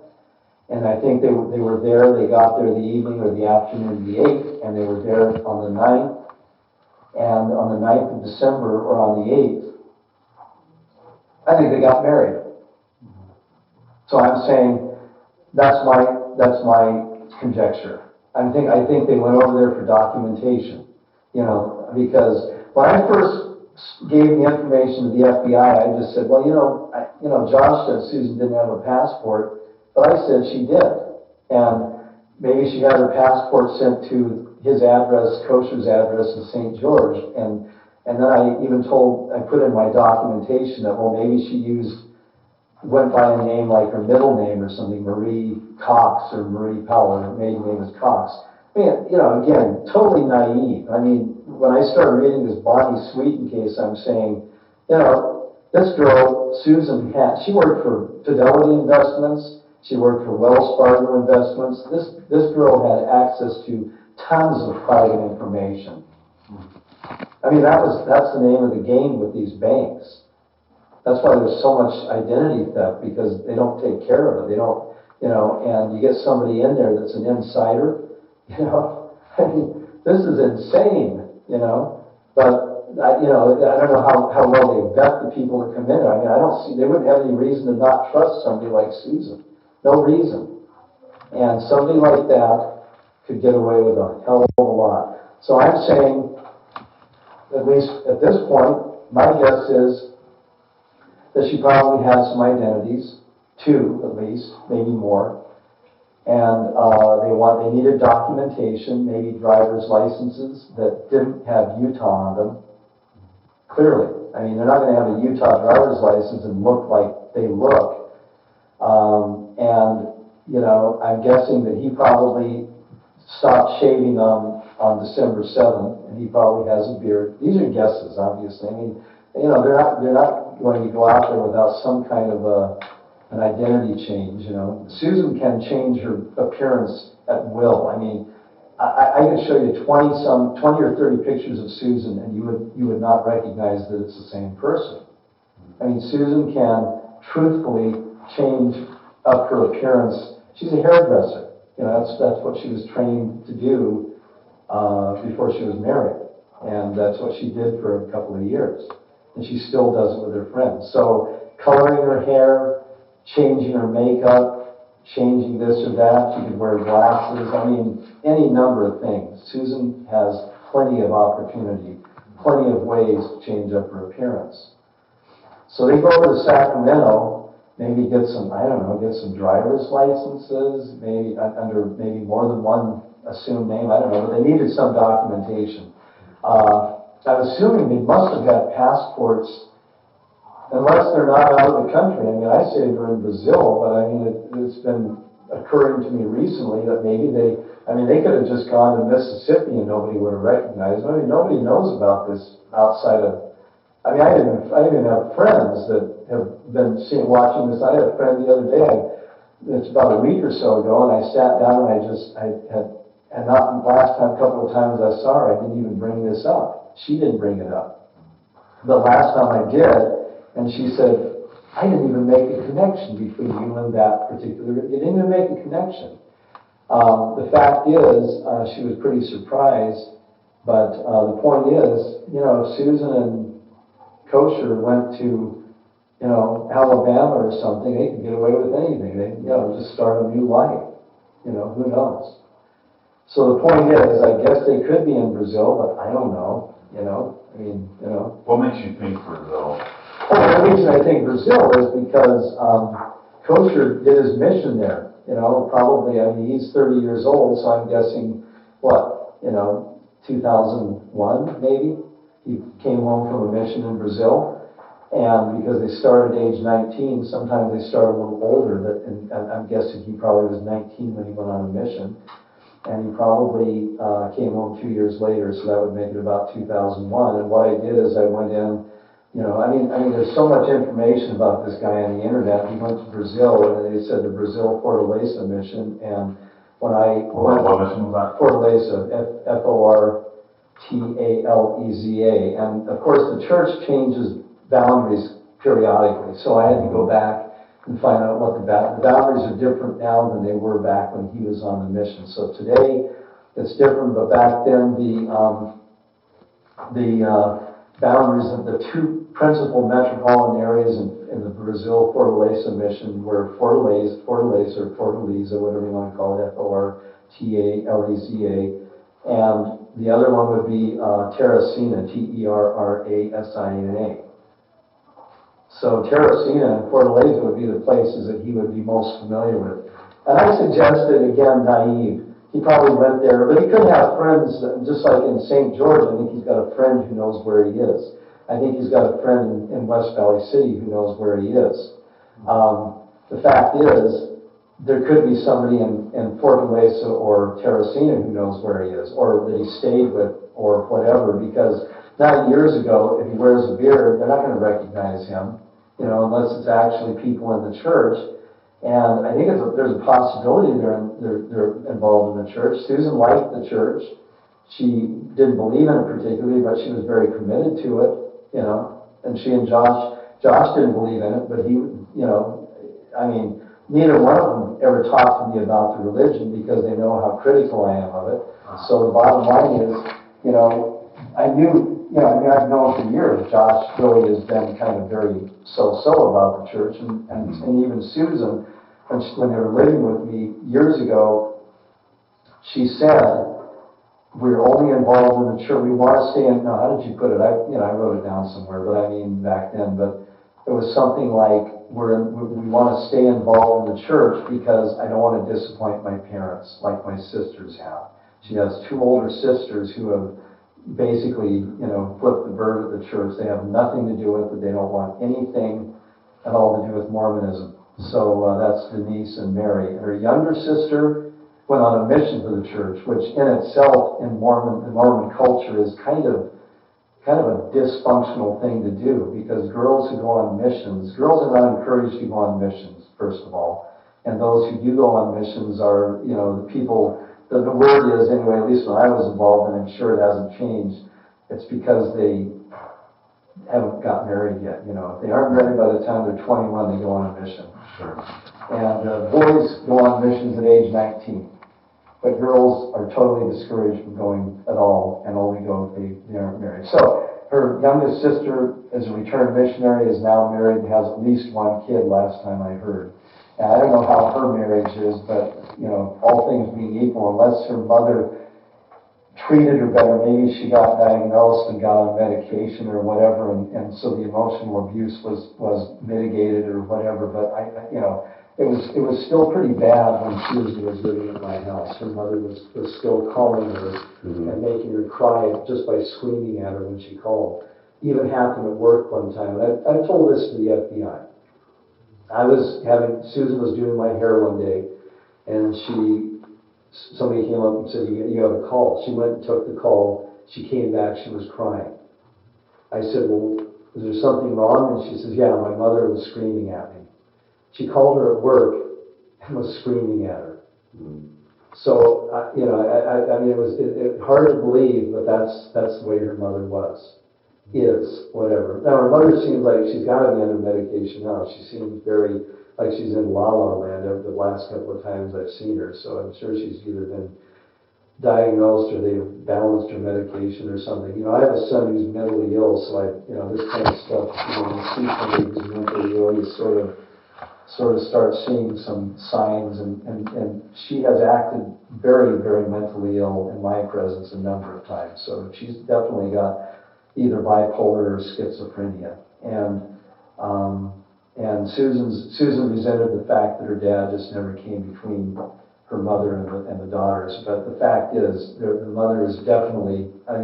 And I think they were there, they got there the evening or the afternoon of the 8th, and they were there on the 9th. And on the 9th of December, or on the 8th, I think they got married. So I'm saying that's my conjecture. I think they went over there for documentation, because when I first gave the information to the FBI, I just said, well, Josh said Susan didn't have a passport, but I said she did, and maybe she had her passport sent to his address, Kosher's address in St. George, and then I put in my documentation that, well, maybe she went by a name like her middle name or something, Marie Cox or Marie Powell, her maiden name is Cox. I mean, again, totally naive. I mean, when I started reading this Bonnie Sweeten case, I'm saying, this girl, Susan, she worked for Fidelity Investments, she worked for Wells Fargo Investments. This girl had access to tons of private information. I mean, that's the name of the game with these banks. That's why there's so much identity theft, because they don't take care of it. They don't, and you get somebody in there that's an insider, I mean, this is insane, but I don't know how well they vet the people that come in there. I mean, they wouldn't have any reason to not trust somebody like Susan. No reason. And somebody like that could get away with a hell of a lot. So I'm saying, at least at this point, my guess is that she probably has some identities, 2 at least, maybe more. And they needed documentation, maybe driver's licenses that didn't have Utah on them. Clearly. I mean, they're not going to have a Utah driver's license and look like they look. I'm guessing that he probably stopped shaving on December 7th, and he probably has a beard. These are guesses, obviously. I mean, they're not going to go out there without some kind of an identity change. Susan can change her appearance at will. I mean, I could show you 20 or 30 pictures of Susan, and you would not recognize that it's the same person. I mean, Susan can truthfully change up her appearance. She's a hairdresser. That's what she was trained to do before she was married, and that's what she did for a couple of years. And she still does it with her friends. So coloring her hair, changing her makeup, changing this or that. She could wear glasses. I mean, any number of things. Susan has plenty of opportunity, plenty of ways to change up her appearance. So they go over to Sacramento, maybe get some driver's licenses, maybe under maybe more than one assumed name, I don't know, but they needed some documentation. I'm assuming they must have got passports, unless they're not out of the country. I mean, I say they're in Brazil, but I mean, it's been occurring to me recently that maybe they could have just gone to Mississippi and nobody would have recognized them. I mean, nobody knows about this outside of, I even have friends that have been watching this. I had a friend the other day, it's about a week or so ago, and I sat down and not the last time, a couple of times I saw her, I didn't even bring this up. She didn't bring it up. The last time I did, and she said, I didn't even make a connection between you and that particular, you didn't even make a connection. The fact is, she was pretty surprised, but the point is, if Susan and Kosher went to, Alabama or something, they could get away with anything. They, just start a new life. Who knows? So the point is, I guess they could be in Brazil, but I don't know. What makes you think Brazil? Well, the reason I think Brazil is because Kosher did his mission there. Probably, he's 30 years old, so I'm guessing, 2001 maybe? He came home from a mission in Brazil, and because they started at age 19, sometimes they start a little older, and I'm guessing he probably was 19 when he went on a mission. And he probably came home 2 years later, so that would make it about 2001. And what I did is I went in, there's so much information about this guy on the internet. He went to Brazil, and they said the Brazil Fortaleza mission. And when I went, what mission was that? Fortaleza, Fortaleza, and of course the church changes boundaries periodically. So I had to go back and find out what the boundaries are different now than they were back when he was on the mission. So today it's different, but back then the boundaries of the 2 principal metropolitan areas in the Brazil Fortaleza mission were Fortaleza, or Fortaleza, whatever you want to call it, Fortaleza, and the other one would be Teresina, Terrasina. So Teresina and Fortaleza would be the places that he would be most familiar with. And I suggested, again, naive, he probably went there, but he could have friends, just like in St. George, I think he's got a friend who knows where he is. I think he's got a friend in West Valley City who knows where he is. The fact is, there could be somebody in Fortaleza or Teresina who knows where he is, or that he stayed with, or whatever, because 9 years ago, if he wears a beard, they're not going to recognize him, unless it's actually people in the church. And I think there's a possibility they're involved in the church. Susan liked the church. She didn't believe in it particularly, but she was very committed to it, And she and Josh didn't believe in it, but neither one of them ever talked to me about the religion because they know how critical I am of it. So the bottom line is, I knew I mean, I've known for years, Josh really has been kind of very so-so about the church, and even Susan, when they were living with me years ago, she said, we're only involved in the church, we want to stay in, no, how did you put it? I wrote it down somewhere, but I mean back then, but it was something like, we want to stay involved in the church because I don't want to disappoint my parents like my sisters have. She has two older sisters who have basically, flipped the bird at the church. They have nothing to do with it. They don't want anything at all to do with Mormonism. So that's Denise and Mary. And her younger sister went on a mission for the church, which in itself in the Mormon culture is kind of a dysfunctional thing to do, because girls who go on missions, girls are not encouraged to go on missions, first of all. And those who do go on missions are, the people. The word is, anyway, at least when I was involved, and I'm sure it hasn't changed, it's because they haven't got married yet. If they aren't ready by the time they're 21, they go on a mission. Sure. And boys go on missions at age 19. But girls are totally discouraged from going at all, and only go if they aren't married. So her youngest sister is a returned missionary, is now married, and has at least one kid last time I heard. And I don't know how her marriage is, but, all things being equal, unless her mother treated her better, maybe she got diagnosed and got on medication or whatever, and so the emotional abuse was mitigated or whatever, but it was still pretty bad when Susan was living at my house. Her mother was still calling her and making her cry just by screaming at her when she called. Even happened at work one time, and I told this to the FBI. Susan was doing my hair one day, and somebody came up and said, you have a call. She went and took the call. She came back, she was crying. I said, well, is there something wrong? And she says, yeah, my mother was screaming at me. She called her at work and was screaming at her. So, I mean, it was hard to believe, but that's the way her mother whatever. Now, her mother seems like she's got to be under medication now. She seems very, like she's in La La Land the last couple of times I've seen her, so I'm sure she's either been diagnosed or they've balanced her medication or something. I have a son who's mentally ill, so this kind of stuff, when you see somebody who's mentally ill, you sort of start seeing some signs, and she has acted very, very mentally ill in my presence a number of times. So she's definitely got either bipolar or schizophrenia. And Susan resented the fact that her dad just never came between her mother and the daughters. But the fact is, the mother is definitely, I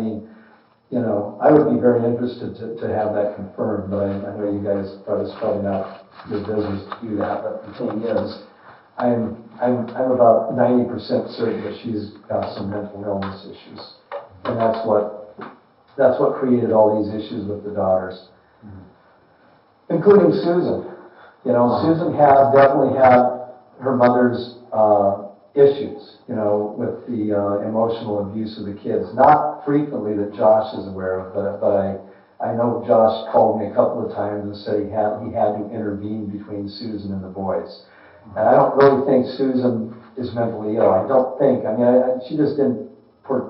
would be very interested to have that confirmed, but I know you guys thought it's probably not your business to do that. But the thing is, I'm about 90% certain that she's got some mental illness issues, and that's what created all these issues with the daughters, including Susan. Susan definitely had her mother's issues, with the emotional abuse of the kids. Not frequently that Josh is aware of, but I know Josh called me a couple of times and said he had to intervene between Susan and the boys. And I don't really think Susan is mentally ill. I don't think. She just didn't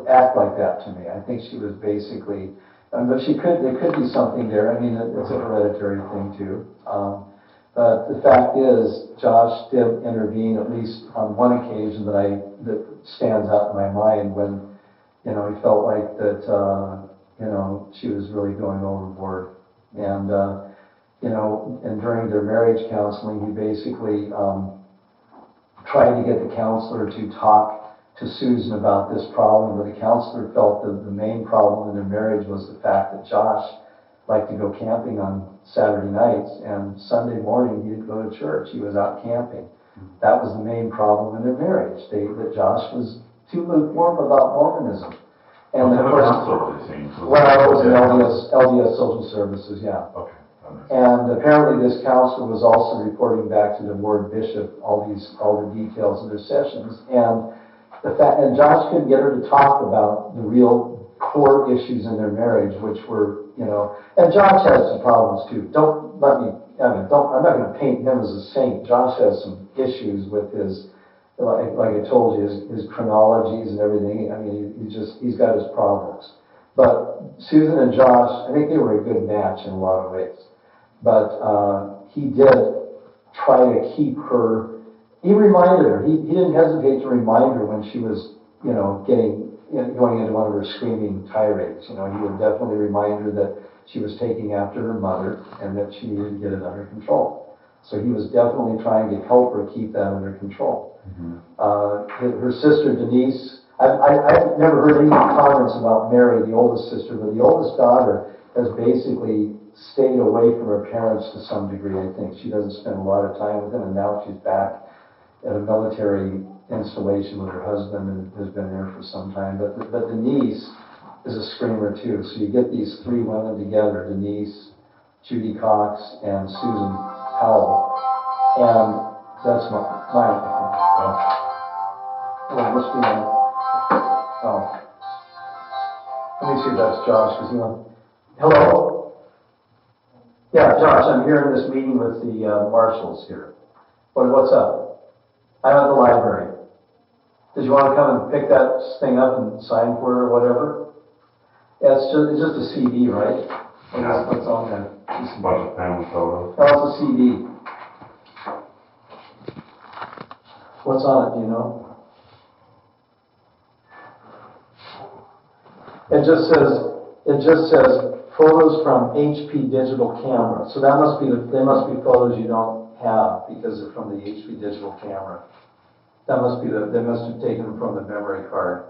act like that to me. I think she was basically, but there could be something there. It's a hereditary thing too. But the fact is, Josh did intervene at least on one occasion that stands out in my mind when, he felt like that, she was really going overboard. And, and during their marriage counseling, he basically tried to get the counselor to talk to Susan about this problem, but the counselor felt that the main problem in their marriage was the fact that Josh liked to go camping on Saturday nights, and Sunday morning he didn't go to church. He was out camping. That was the main problem in their marriage. That Josh was too lukewarm about Mormonism. And of course, it was an LDS Social Services, yeah. Okay. And apparently this counselor was also reporting back to the ward bishop all the details of their sessions, and Josh couldn't get her to talk about the real core issues in their marriage, which were, and Josh has some problems too. I'm not going to paint him as a saint. Josh has some issues with his, like I told you, his chronologies and everything. He's got his problems. But Susan and Josh, I think they were a good match in a lot of ways. But he did try to keep her, he reminded her, he didn't hesitate to remind her when she was, going into one of her screaming tirades. He would definitely remind her that she was taking after her mother and that she needed to get it under control. So he was definitely trying to help her keep that under control. Her sister Denise, I've never heard any comments about Mary, the oldest sister, but the oldest daughter has basically stayed away from her parents to some degree, I think. She doesn't spend a lot of time with them, and now she's back at a military installation with her husband and has been there for some time. But the niece is a screamer too. So you get these three women together, Denise, Judy Cox, and Susan Powell. And that's mine, I think. Oh, it must be mine. Oh. Let me see if that's Josh, because he went, hello? Yeah, Josh, I'm here in this meeting with the Marshals here. What's up? I'm at the library. Did you want to come and pick that thing up and sign for it or whatever? Yeah, it's just a CD, right? What's on there? Just a bunch of family photos. Oh, it's a CD. What's on it, do you know? It just says photos from HP digital camera. So they must be photos you don't have because they're from the HP digital camera. They must have taken them from the memory card.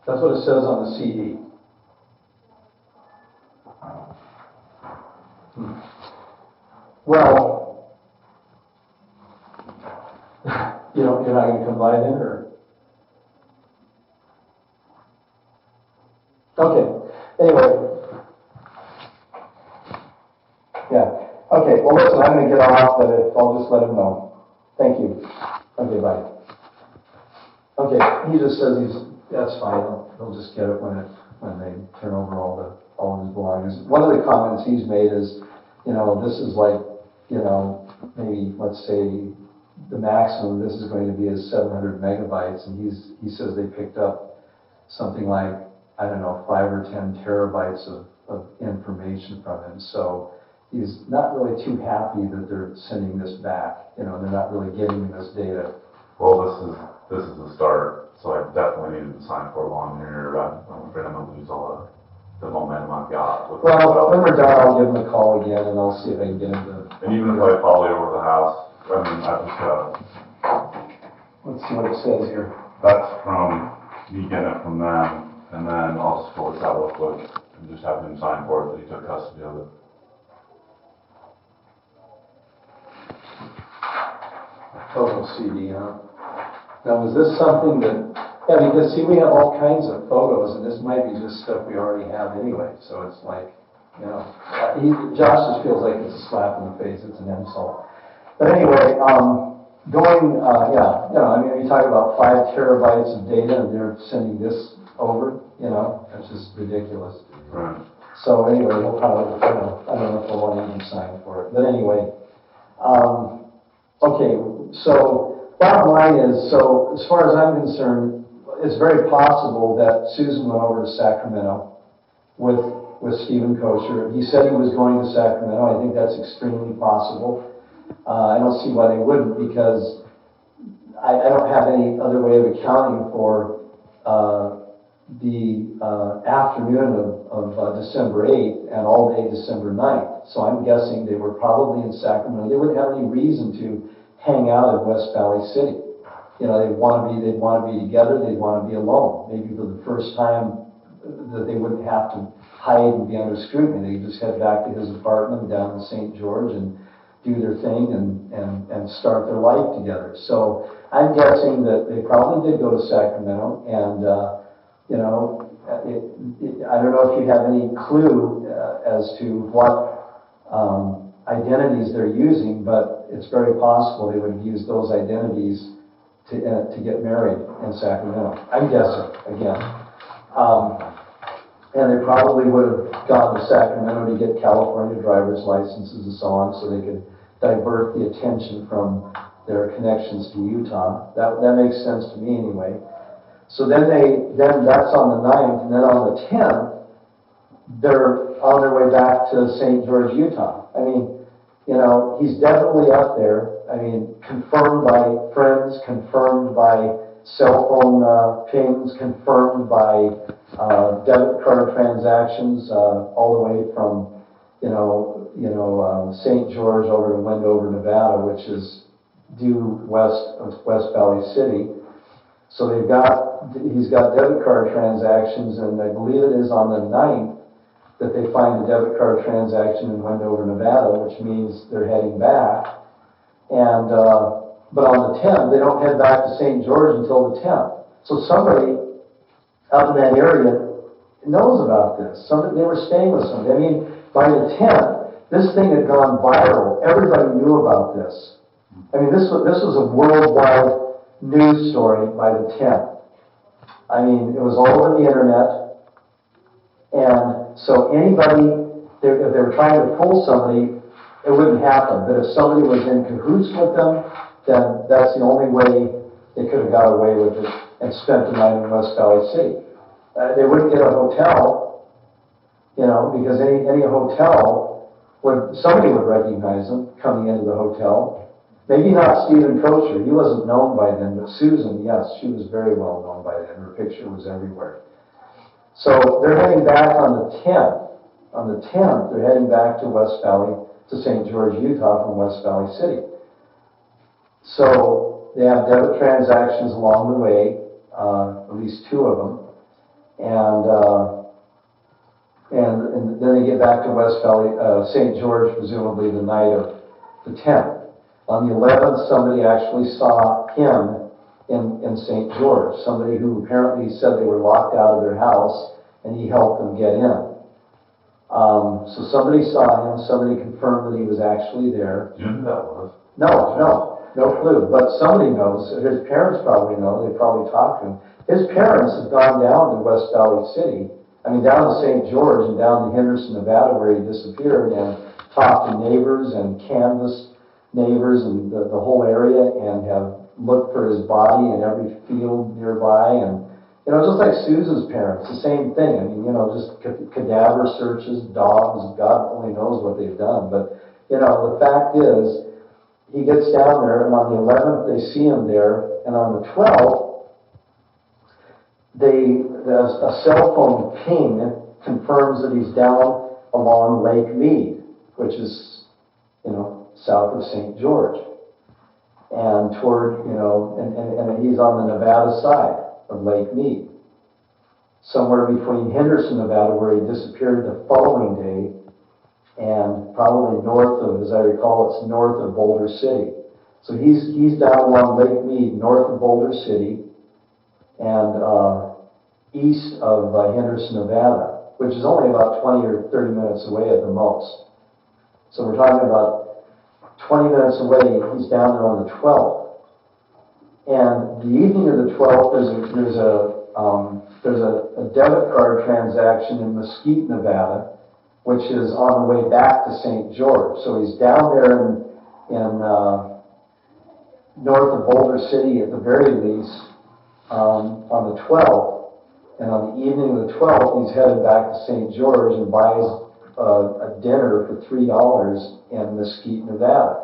That's what it says on the CD. Well, you're not going to come by then, or? Okay. Anyway. Yeah. Okay. Well, listen, I'm going to get off, but I'll just let him know. Thank you. Okay. Bye. Okay. He just says that's fine. He'll just get it when they turn over all of his belongings. One of the comments he's made is, this is like, maybe let's say the maximum this is going to be is 700 megabytes, and he says they picked up something like, I don't know, 5 or 10 terabytes of information from him. So he's not really too happy that they're sending this back. They're not really giving him this data. Well, this is the start, so I definitely needed to sign for it along here. I'm afraid I'm going to lose all the momentum I've got. Well, when we're done, I'll give him a call again, and I'll see if I can get him to... And even if I follow you over to the house, I just let's see what it says here. that's from me getting it from them, and then I'll just forward that real quick and just have him sign for it that he took custody of it. Photo CD, huh? Now, was this something that... Yeah, because, see, we have all kinds of photos, and this might be just stuff we already have anyway, so it's like, Josh just feels like it's a slap in the face, it's an insult. But anyway, you talk about 5 terabytes of data, and they're sending this over, that's just ridiculous. Right. So anyway, we'll probably, I don't know if we'll want to even sign for it, but anyway, okay, so bottom line is, so as far as I'm concerned, it's very possible that Susan went over to Sacramento with Stephen Kosher. He said he was going to Sacramento. I think that's extremely possible. I don't see why they wouldn't, because I don't have any other way of accounting for the afternoon of December 8th and all day December 9th. So I'm guessing they were probably in Sacramento. They wouldn't have any reason to hang out in West Valley City. They'd want to be together. They'd want to be alone. Maybe for the first time that they wouldn't have to hide and be under scrutiny. They could just head back to his apartment down in St. George and do their thing and start their life together. So I'm guessing that they probably did go to Sacramento, and I don't know if you have any clue as to what identities they're using, but it's very possible they would have used those identities to get married in Sacramento. I'm guessing, again. And they probably would have gone to Sacramento to get California driver's licenses and so on, so they could divert the attention from their connections to Utah. That makes sense to me anyway. So then that's on the 9th, and then on the 10th, they're on their way back to St. George, Utah. I mean, you know, he's definitely up there. I mean, confirmed by friends, confirmed by cell phone pings, confirmed by debit card transactions, all the way from, St. George over to Wendover, Nevada, which is due west of West Valley City. So he's got debit card transactions, and I believe it is on the 9th that they find a debit card transaction in Wendover, Nevada, which means they're heading back. And but on the 10th, they don't head back to St. George until the 10th. So somebody out in that area knows about this. They were staying with somebody. I mean, by the 10th, this thing had gone viral. Everybody knew about this. I mean, this was a worldwide news story by the 10th. I mean, it was all over the internet. And so anybody, if they were trying to fool somebody, it wouldn't happen. But if somebody was in cahoots with them, then that's the only way they could have got away with it and spent the night in West Valley City. They wouldn't get a hotel, because any hotel, somebody would recognize them coming into the hotel. Maybe not Stephen Koecher, he wasn't known by then, but Susan, yes, she was very well known by then. Her picture was everywhere. So they're heading back on the 10th. On the 10th, they're heading back to West Valley, to St. George, Utah from West Valley City. So they have debit transactions along the way, at least 2 of them. And then they get back to West Valley, St. George, presumably the night of the 10th. On the 11th, somebody actually saw him in St. George, somebody who apparently said they were locked out of their house, and he helped them get in. So somebody saw him, somebody confirmed that he was actually there. Do you know who that was? No clue. But somebody knows. His parents probably know. They probably talked to him. His parents have gone down to West Valley City, down to St. George and down to Henderson, Nevada, where he disappeared, and talked to neighbors and canvassed neighbors and the whole area, and have looked for his body in every field nearby. And just like Susan's parents, the same thing. Just cadaver searches, dogs, God only knows what they've done. But, the fact is, he gets down there, and on the 11th, they see him there, and on the 12th, a cell phone ping confirms that he's down along Lake Mead, which is, south of St. George. And toward, and he's on the Nevada side of Lake Mead, somewhere between Henderson, Nevada, where he disappeared the following day, and probably north of, as I recall, it's north of Boulder City. So he's down along Lake Mead, north of Boulder City, and east of Henderson, Nevada, which is only about 20 or 30 minutes away at the most. So we're talking about 20 minutes away. He's down there on the 12th. And the evening of the 12th, there's a debit card transaction in Mesquite, Nevada, which is on the way back to St. George. So he's down there in north of Boulder City at the very least on the 12th. And on the evening of the 12th, he's headed back to St. George and buys a dinner for $3 in Mesquite, Nevada.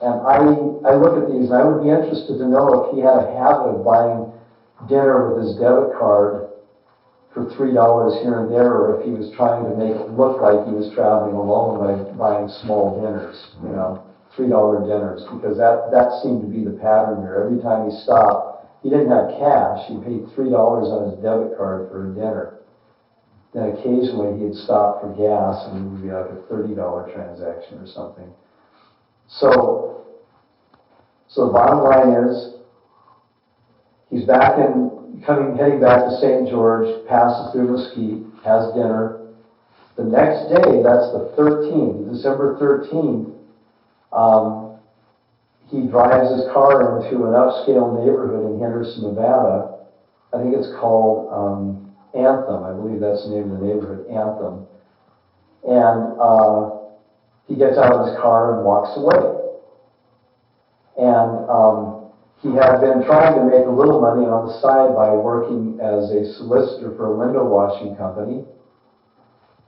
And I look at these, and I would be interested to know if he had a habit of buying dinner with his debit card for $3 here and there, or if he was trying to make it look like he was traveling alone by buying small dinners, $3 dinners, because that seemed to be the pattern there. Every time he stopped, he didn't have cash. He paid $3 on his debit card for a dinner. Then occasionally he'd stop for gas, and it would be like a $30 transaction or something. So the bottom line is, he's heading back to St. George, passes through Mesquite, has dinner. The next day, that's the 13th, December 13th, he drives his car into an upscale neighborhood in Henderson, Nevada. I think it's called Anthem. I believe that's the name of the neighborhood, Anthem. And he gets out of his car and walks away. And he had been trying to make a little money on the side by working as a solicitor for a window washing company.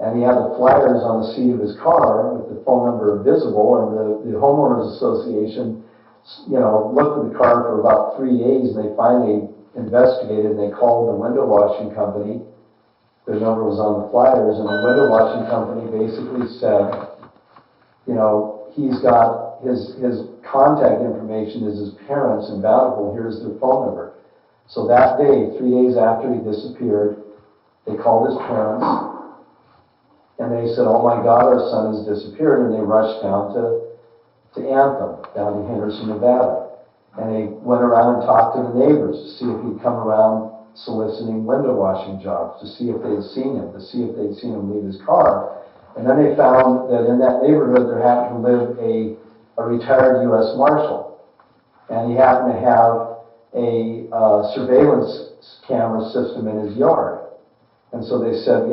And he had the flyers on the seat of his car with the phone number visible, and the homeowners association, looked at the car for about 3 days, and they finally investigated, and they called the window washing company. Their number was on the flyers, and the window washing company basically said, he's got his contact information is his parents in Bountiful, here's their phone number. So that day, 3 days after he disappeared, they called his parents, and they said, oh my God, our son has disappeared, and they rushed down to Anthem, down in Henderson, Nevada. And they went around and talked to the neighbors to see if he'd come around soliciting window washing jobs, to see if they'd seen him, to see if they'd seen him leave his car. And then they found that in that neighborhood there happened to live a retired U.S. Marshal. And he happened to have a surveillance camera system in his yard. And so they said,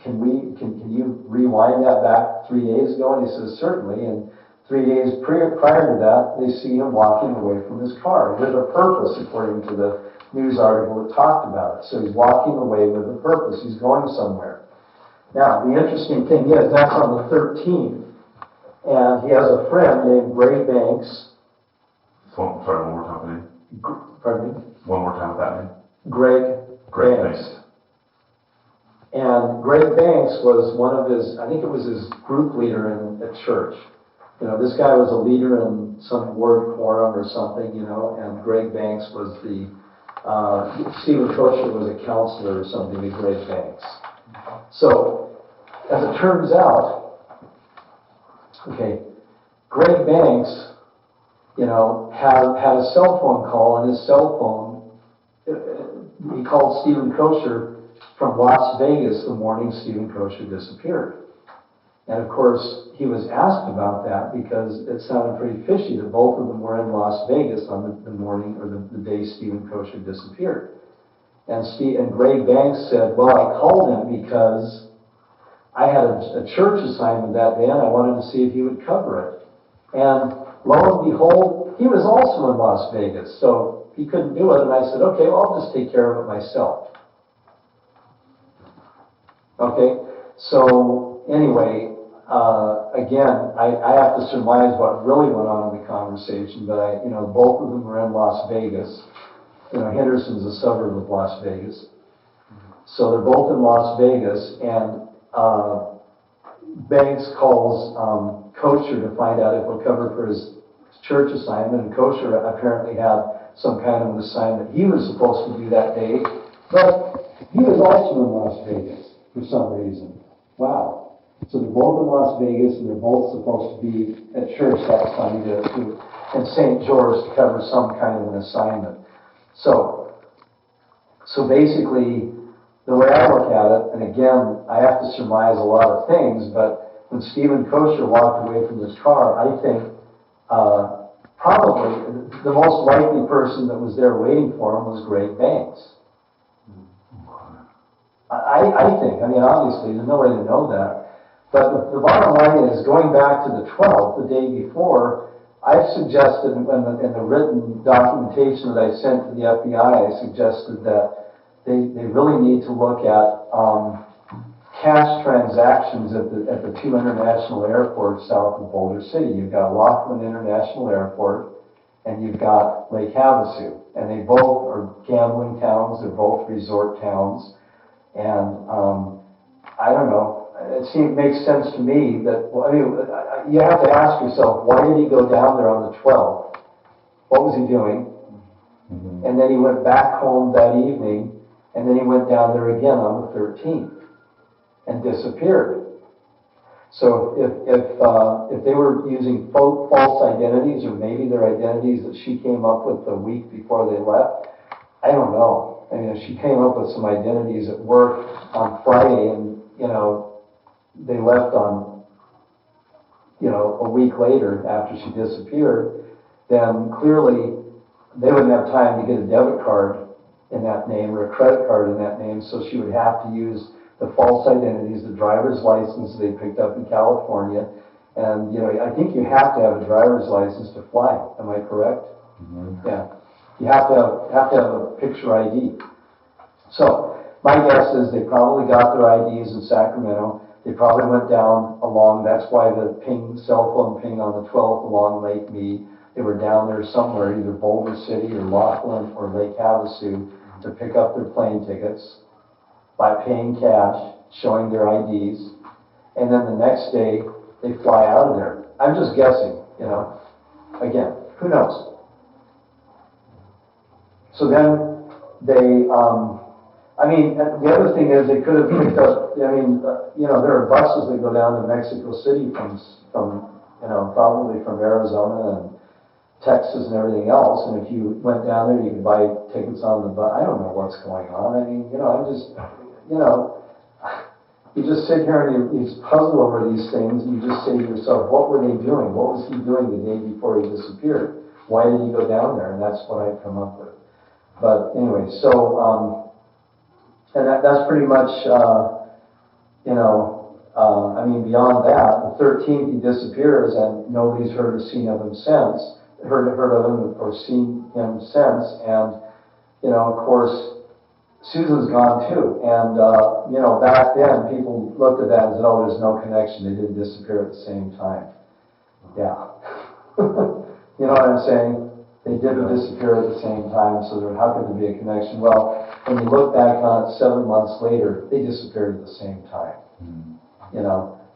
can you rewind that back 3 days ago? And he says, certainly. And 3 days prior to that, they see him walking away from his car with a purpose, according to the news article that talked about it. So he's walking away with a purpose. He's going somewhere. Now, the interesting thing is, that's on the 13th. And he has a friend named Greg Banks. Sorry, one more time, name. Pardon me? One more time with that name. Greg Banks. And Greg Banks was one of I think it was his group leader at church. This guy was a leader in some word quorum or something, and Greg Banks was Stephen Kosher was a counselor or something to Greg Banks. So, as it turns out, Greg Banks, had a cell phone call, and his cell phone, he called Stephen Kosher from Las Vegas the morning Stephen Kosher disappeared. And of course, he was asked about that because it sounded pretty fishy that both of them were in Las Vegas on the morning or the day Stephen Kosher disappeared. And Greg Banks said, well, I called him because I had a church assignment that day and I wanted to see if he would cover it. And lo and behold, he was also in Las Vegas, so he couldn't do it. And I said, okay, well, I'll just take care of it myself. So anyway, again, I have to surmise what really went on in the conversation, but both of them were in Las Vegas. Henderson's a suburb of Las Vegas. So they're both in Las Vegas, and Banks calls Koecher to find out if he'll cover for his church assignment, and Kosher apparently had some kind of an assignment he was supposed to do that day, but he was also in Las Vegas for some reason. Wow. So they're both in Las Vegas, and they're both supposed to be at church that Sunday in St. George to cover some kind of an assignment. So basically, the way I look at it, and again, I have to surmise a lot of things, but when Stephen Kosher walked away from his car, I think probably the most likely person that was there waiting for him was Greg Banks. I think, obviously, there's no way to know that. But the bottom line is, going back to the 12th, the day before, I've suggested in the written documentation that I sent to the FBI, I suggested that they really need to look at cash transactions at the two international airports south of Boulder City. You've got Laughlin International Airport, and you've got Lake Havasu. And they both are gambling towns, they're both resort towns. And I don't know, it makes sense to me that, you have to ask yourself, why did he go down there on the 12th? What was he doing? Mm-hmm. And then he went back home that evening, and then he went down there again on the 13th and disappeared. So if they were using false identities, or maybe their identities that she came up with the week before they left, I don't know. She came up with some identities at work on Friday, and they left on a week later after she disappeared. Then clearly they wouldn't have time to get a debit card in that name or a credit card in that name, so she would have to use the false identities, the driver's license they picked up in California. And I think you have to have a driver's license to fly. Am I correct? Mm-hmm. Yeah. You have to have a picture ID. So my guess is they probably got their IDs in Sacramento. They probably went down along, that's why the cell phone ping on the 12th along Lake Mead. They were down there somewhere, either Boulder City or Laughlin or Lake Havasu, to pick up their plane tickets by paying cash, showing their IDs, and then the next day they fly out of there. I'm just guessing, Again, who knows? So then they, the other thing is they could have picked up, there are buses that go down to Mexico City from probably from Arizona and Texas and everything else, and if you went down there, you could buy tickets on the bus. I don't know what's going on. You just sit here and you puzzle over these things, and you just say to yourself, what were they doing? What was he doing the day before he disappeared? Why did he go down there? And that's what I've come up with. But anyway, so, and that's pretty much, beyond that, the 13th he disappears, and nobody's heard or seen of him since, heard of him or seen him since, and, of course, Susan's gone too, and back then people looked at that and said, "Oh, there's no connection. They didn't disappear at the same time." Yeah, you know what I'm saying? They didn't disappear at the same time, so how could there be a connection? Well, when you look back on it 7 months later, they disappeared at the same time.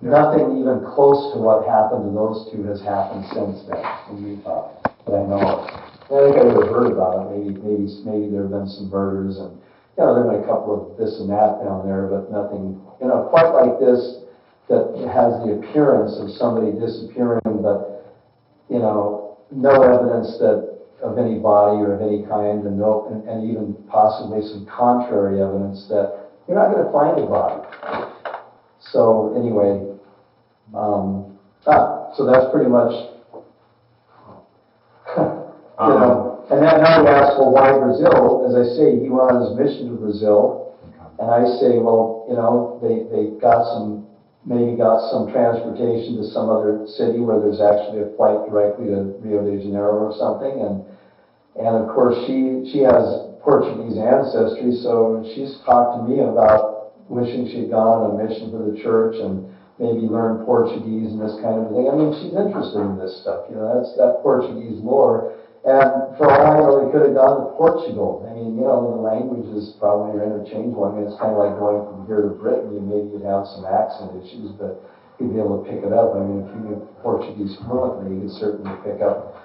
Nothing even close to what happened to those two has happened since then in Utah that I know of. I think I would have heard about it. Maybe there have been some murders and. There have been a couple of this and that down there, but nothing, quite like this that has the appearance of somebody disappearing, but, no evidence of any body or of any kind, and even possibly some contrary evidence that you're not going to find a body. So anyway, so that's pretty much, And then now we ask, well, why Brazil? As I say, he went on his mission to Brazil, and I say, well, they maybe got some transportation to some other city where there's actually a flight directly to Rio de Janeiro or something, and of course she has Portuguese ancestry, so she's talked to me about wishing she'd gone on a mission for the church and maybe learn Portuguese and this kind of thing. She's interested in this stuff, that's that Portuguese lore. And for all I know, they could have gone to Portugal. The languages probably are interchangeable. It's kind of like going from here to Britain. Maybe you'd have some accent issues, but you'd be able to pick it up. If you knew Portuguese fluently, you could certainly pick up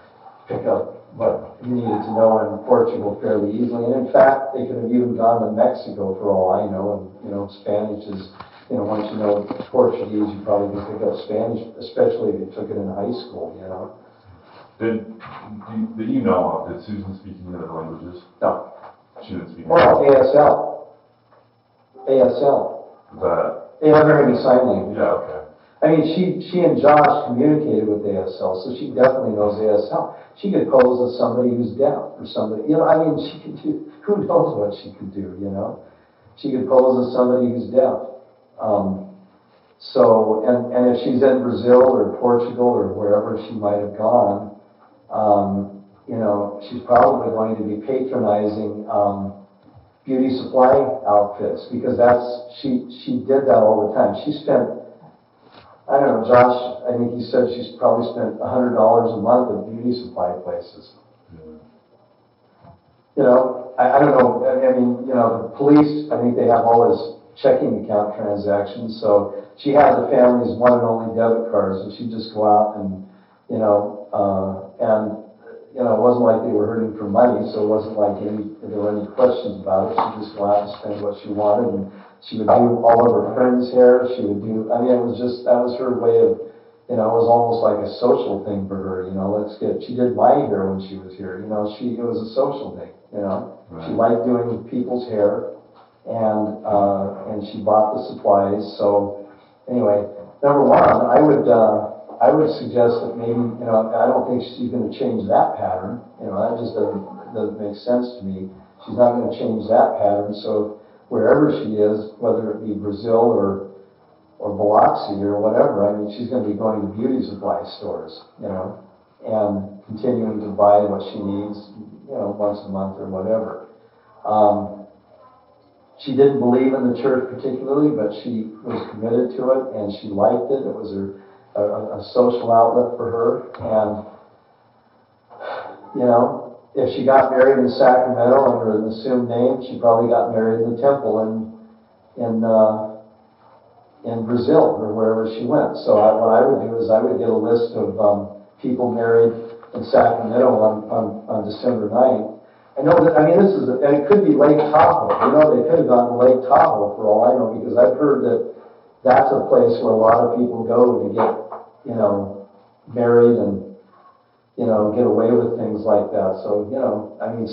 what you needed to know in Portugal fairly easily. And in fact, they could have even gone to Mexico for all I know. And, Spanish is, once you know Portuguese, you probably can pick up Spanish, especially if you took it in high school, Did Susan speak any other languages? No. She didn't speak. Well, ASL. They have very sign language. Yeah, okay. She and Josh communicated with ASL, so she definitely knows ASL. She could pose as somebody who's deaf or somebody, she could do, who knows what she could do, She could pose as somebody who's deaf. And if she's in Brazil or Portugal or wherever she might have gone, she's probably going to be patronizing beauty supply outfits because she did that all the time. She spent, I don't know, Josh, I think he said she's probably spent $100 a month at beauty supply places. I don't know, the police, I think they have all his checking account transactions, so she had the family's one and only debit cards, and she'd just go out and, it wasn't like they were hurting for money, so it wasn't like there were any questions about it. She'd just go out and spend what she wanted, and she would do all of her friends' hair. She would do, that was her way of, it was almost like a social thing for her, she did my hair when she was here, it was a social thing, Right. She liked doing people's hair, and she bought the supplies, so anyway, number one, I would suggest that maybe, I don't think she's going to change that pattern. That just doesn't make sense to me. She's not going to change that pattern. So wherever she is, whether it be Brazil or Biloxi or whatever, she's going to be going to beauty supply stores, And continuing to buy what she needs, once a month or whatever. She didn't believe in the church particularly, but she was committed to it, and she liked it. It was a social outlet for her. And, if she got married in Sacramento under an assumed name, she probably got married in the temple in Brazil or wherever she went. So what I would do is I would get a list of people married in Sacramento on December 9th. I know that, and it could be Lake Tahoe. They could have gone to Lake Tahoe for all I know, because I've heard that that's a place where a lot of people go to get, married and, get away with things like that. So,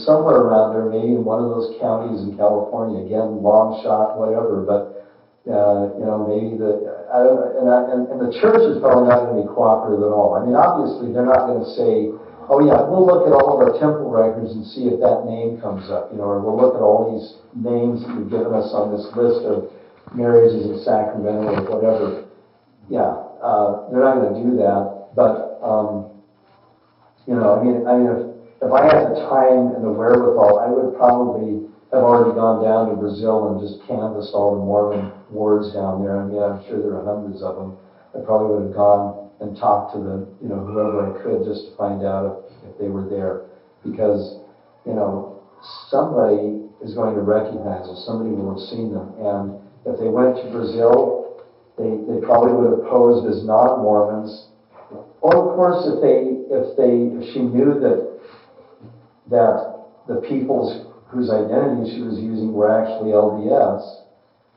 somewhere around there, maybe in one of those counties in California, again, long shot, whatever, but, maybe I don't know, and the church is probably not going to be cooperative at all. Obviously, they're not going to say, oh yeah, we'll look at all of our temple records and see if that name comes up, or we'll look at all these names that you've given us on this list of marriages in Sacramento or whatever. Yeah, they're not going to do that. But if I had the time and the wherewithal, I would probably have already gone down to Brazil and just canvassed all the Mormon wards down there. I'm sure there are hundreds of them. I probably would have gone and talk to the, whoever I could, just to find out if they were there. Because, somebody is going to recognize them, somebody will have seen them. And if they went to Brazil, they probably would have posed as non-Mormons. Or of course, if she knew that the peoples whose identities she was using were actually LDS,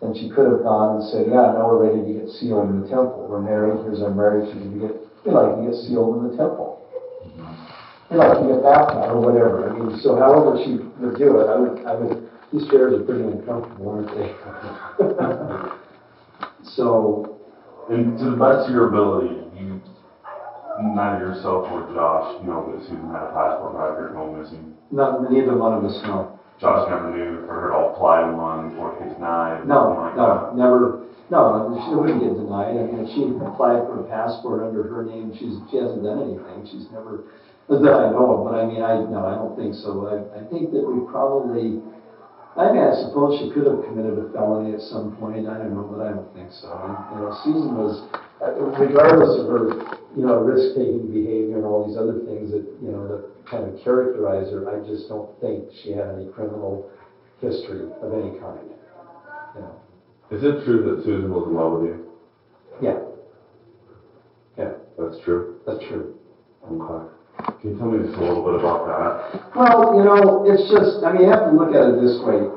then she could have gone and said, yeah, now we're ready to get sealed in the temple. We're married, here's our marriage certificate. We'd like to get sealed in the temple. We'd like to get baptized or whatever. So however she would do it, I would, these chairs are pretty uncomfortable, aren't they? So. And to the best of your ability, neither yourself or Josh know that Susan had a passport prior to going missing? Neither one of us know. Josh never knew for her to apply one or get denied? Never. No, she wouldn't get denied. If she applied for a passport under her name, she hasn't done anything. She's never, that I know of, but I don't think so. I think that we probably, I suppose she could have committed a felony at some point. I don't know, but I don't think so. Susan was, regardless of her, risk-taking behavior and all these other things that, that kind of characterize her, I just don't think she had any criminal history of any kind. Is it true that Susan was in love with you? Yeah. Yeah. That's true? That's true. Okay. Can you tell me just a little bit about that? Well, it's just, you have to look at it this way.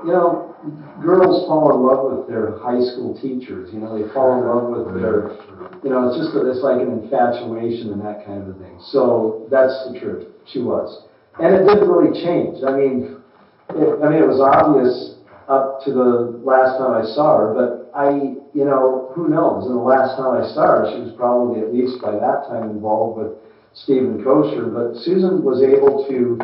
Girls fall in love with their high school teachers. They fall in love with their, it's like an infatuation and that kind of a thing. So that's the truth. She was. And it didn't really change. It was obvious up to the last time I saw her, but who knows? And the last time I saw her, she was probably at least by that time involved with Steve Kosher. But Susan was able to,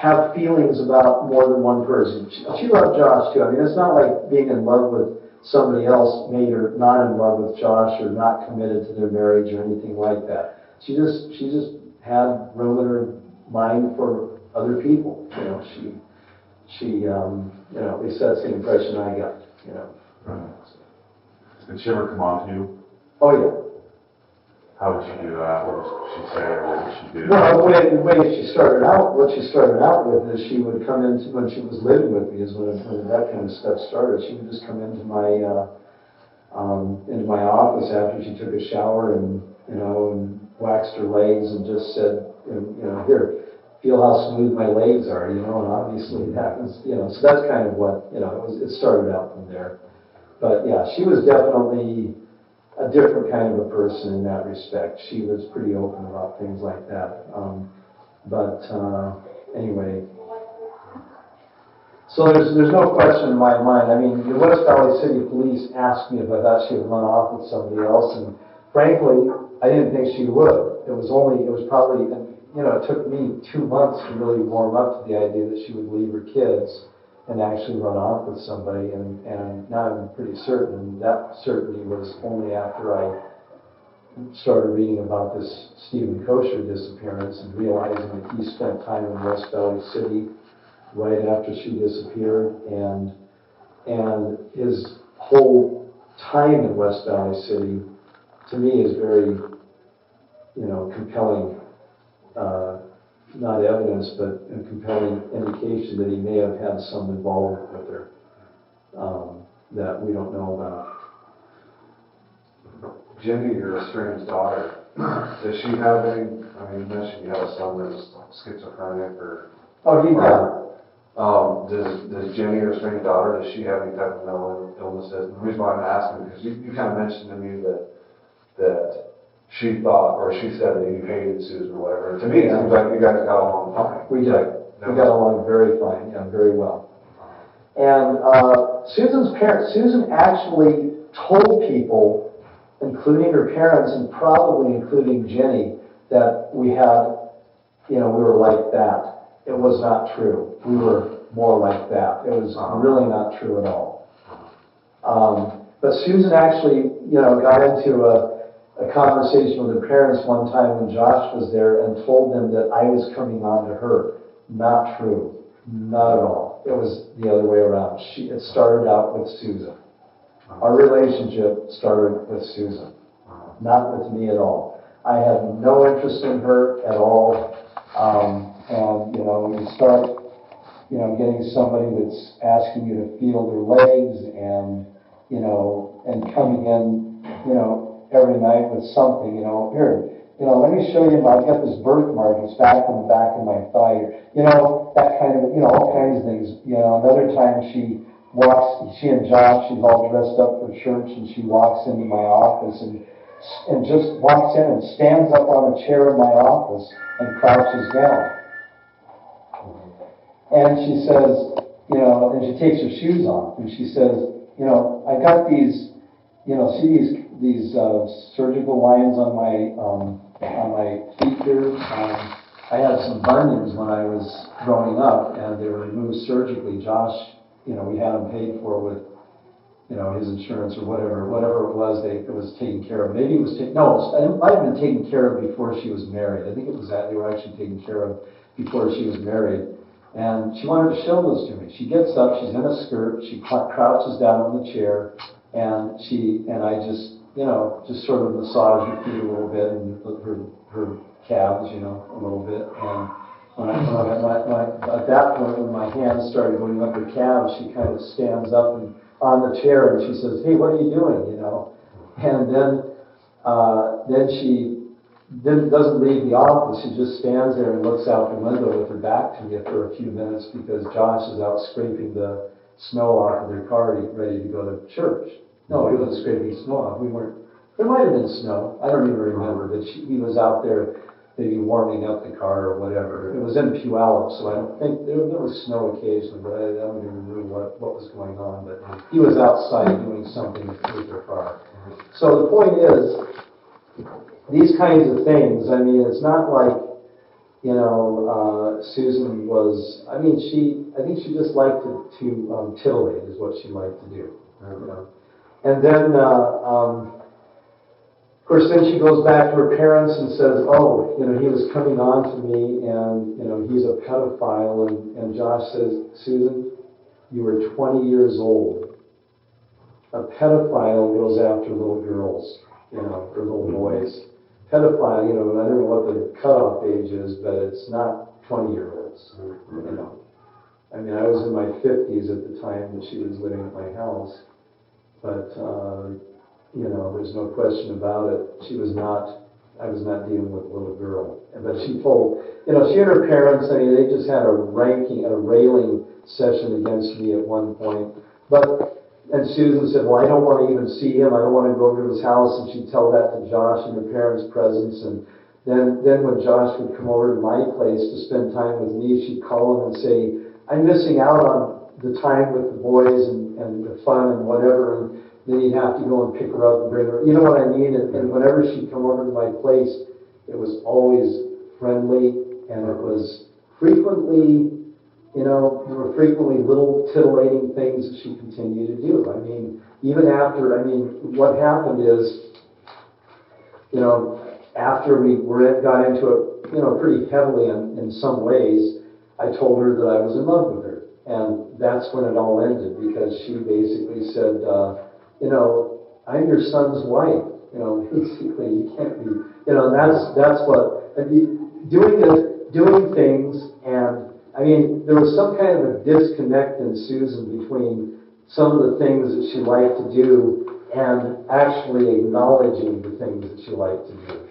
have feelings about more than one person. She loved Josh too. It's not like being in love with somebody else made her not in love with Josh or not committed to their marriage or anything like that. She just had room in her mind for other people. She at least that's the impression I got. Right. Did she ever come on to you? Oh yeah. How would she do that? What would she say, or what would she do? Well, the way what she started out with is she would come into, when she was living with me, is when that kind of stuff started. She would just come into my office after she took a shower and waxed her legs and just said, here, feel how smooth my legs are, and obviously that was, so that's kind of what, it started out from there. But yeah, she was definitely a different kind of a person in that respect. She was pretty open about things like that. Anyway, so there's no question in my mind. The West Valley City Police asked me if I thought she would run off with somebody else, and frankly, I didn't think she would. It was probably, it took me 2 months to really warm up to the idea that she would leave her kids and actually run off with somebody, and now I'm pretty certain that certainty was only after I started reading about this Stephen Kosher disappearance and realizing that he spent time in West Valley City right after she disappeared, and his whole time in West Valley City, to me, is very, compelling, not evidence, but a compelling indication that he may have had some involvement with her that we don't know about. Jenny, your estranged daughter, does she have any, you mentioned you have a son that's schizophrenic or... Oh, he did. Does Jenny, your estranged daughter, does she have any type of mental illnesses? The reason why I'm asking, because you kind of mentioned to me that she thought, or she said that you hated Susan or whatever. To me, it seems like you guys got along fine. We did. We got along very fine, very well. And Susan's parents, Susan actually told people, including her parents and probably including Jenny, that we had, we were like that. It was not true. We were more like that. It was really not true at all. But Susan actually, got into a conversation with her parents one time when Josh was there and told them that I was coming on to her. Not true. Not at all. It was the other way around. It started out with Susan. Our relationship started with Susan, not with me at all. I had no interest in her at all. And, when you start, getting somebody that's asking you to feel their legs and, and coming in, every night with something, here, let me show you, I've got this birthmark, it's back in the back of my thigh here, that kind of, all kinds of things. Another time she and Josh, she's all dressed up for church, and she walks into my office and just walks in and stands up on a chair in my office and crouches down. And she says, and she takes her shoes off, and she says, I got these, see these surgical lines on my feet here. I had some bunions when I was growing up, and they were removed surgically. Josh, we had them paid for with, his insurance or whatever it was. It was taken care of. Maybe it was it might have been taken care of before she was married. I think it was that they were actually taken care of before she was married. And she wanted to show those to me. She gets up, she's in a skirt, she crouches down on the chair, and I just, just sort of massage her feet a little bit and her calves, a little bit. And at that point, when my hands started going up her calves, she kind of stands up and on the chair and she says, "Hey, what are you doing?" And then she doesn't leave the office. She just stands there and looks out the window with her back to me for a few minutes because Josh is out scraping the snow off of their car ready to go to church. No, he wasn't scraping snow off. There might have been snow. I don't even remember, but he was out there maybe warming up the car or whatever. It was in Puyallup, so I don't think, there was snow occasionally, but I don't even remember what was going on. But he was outside doing something with their car. So the point is, these kinds of things, it's not like, Susan was, I think she just liked to titillate is what she liked to do. And then, of course, then she goes back to her parents and says, oh, he was coming on to me and, he's a pedophile. And Josh says, Susan, you were 20 years old. A pedophile goes after little girls, or little boys. Pedophile, I don't know what the cutoff age is, but it's not 20-year-olds, I was in my 50s at the time that she was living at my house, but, there's no question about it. I was not dealing with a little girl. But she told, she and her parents, they just had a railing session against me at one point. And Susan said, well, I don't want to even see him. I don't want to go over to his house. And she'd tell that to Josh in her parents' presence. And then when Josh would come over to my place to spend time with me, she'd call him and say, I'm missing out on the time with the boys and the fun and whatever. And then he'd have to go and pick her up and bring her. You know what I mean? And whenever she'd come over to my place, it was always friendly. And it was frequently, there were frequently little titillating things that she continued to do. Even after, what happened is, after we got into it, pretty heavily in some ways, I told her that I was in love with her. And that's when it all ended, because she basically said, I'm your son's wife. Basically, you can't be, and that's what, doing things, and I mean, there was some kind of a disconnect in Susan between some of the things that she liked to do and actually acknowledging the things that she liked to do.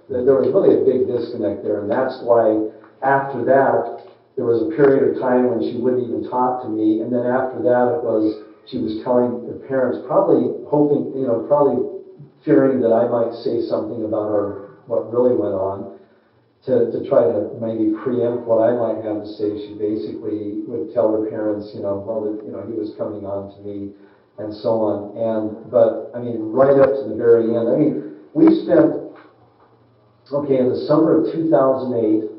There was really a big disconnect there, and that's why after that, there was a period of time when she wouldn't even talk to me, and then after that she was telling her parents, probably hoping, probably fearing that I might say something about what really went on, to try to maybe preempt what I might have to say. She basically would tell her parents, he was coming on to me, and so on. But I mean, right up to the very end. I mean, we spent, in the summer of 2008,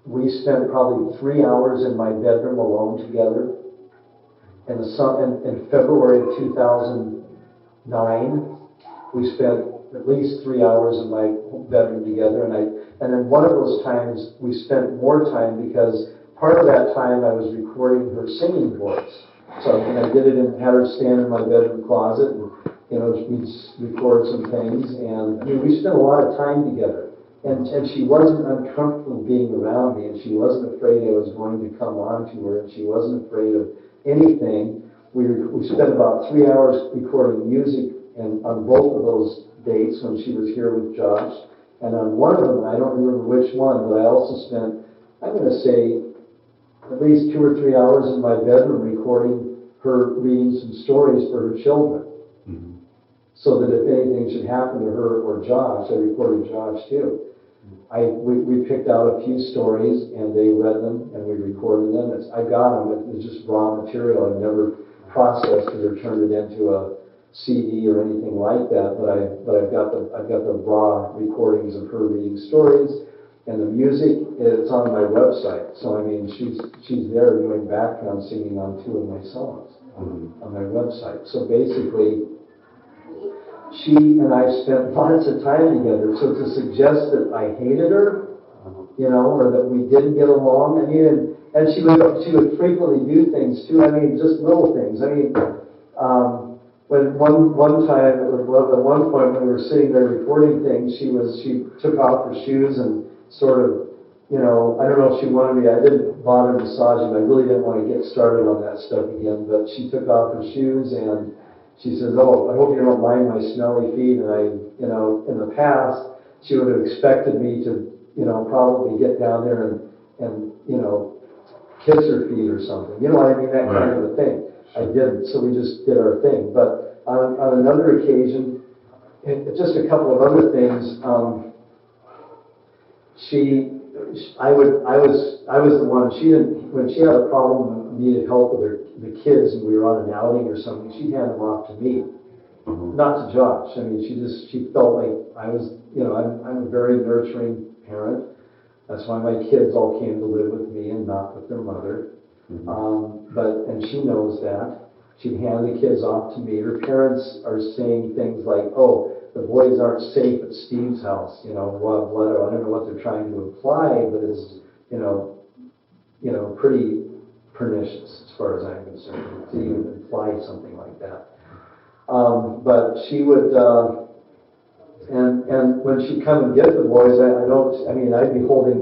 we spent probably 3 hours in my bedroom alone together. In February of 2009, we spent at least 3 hours in my bedroom together, and then one of those times we spent more time because part of that time I was recording her singing voice. So I did it and had her stand in my bedroom closet, and we'd record some things, and I mean, we spent a lot of time together. And she wasn't uncomfortable being around me, and she wasn't afraid I was going to come on to her, and she wasn't afraid of anything. We spent about 3 hours recording music, and on both of those dates when she was here with Josh. And on one of them, I don't remember which one, but I also spent, I'm going to say, at least 2 or 3 hours in my bedroom recording her reading some stories for her children. Mm-hmm. So that if anything should happen to her or Josh, I recorded Josh too. We picked out a few stories, and they read them, and we recorded them. I got them. It was just raw material. I've never processed it or turned it into a CD or anything like that. But I've got the raw recordings of her reading stories, and the music. It's on my website. So I mean, she's there doing background singing on 2 of my songs on my website. So basically, she and I spent lots of time together. So to suggest that I hated her, or that we didn't get along, I mean, and she would frequently do things too. I mean, just little things. I mean, when one time, at one point when we were sitting there recording things, she took off her shoes and sort of, I don't know if she wanted me. I didn't bother massaging. I really didn't want to get started on that stuff again. But she took off her shoes and she says, "Oh, I hope you don't mind my smelly feet." And in the past, she would have expected me to, probably get down there and kiss her feet or something. You know what I mean? That kind of a thing. I didn't, so we just did our thing. But on another occasion, and just a couple of other things, I was the one. She didn't, when she had a problem and needed help with the kids, and we were on an outing or something, she'd hand them off to me, not to Josh. I mean, she felt like I was, I'm a very nurturing parent. That's why my kids all came to live with me and not with their mother. And she knows that. She'd hand the kids off to me. Her parents are saying things like, "Oh, the boys aren't safe at Steve's house." I don't know what they're trying to imply, but it's, pretty pernicious as far as I'm concerned to even imply something like that. But she would, and when she'd come and get the boys, I'd be holding,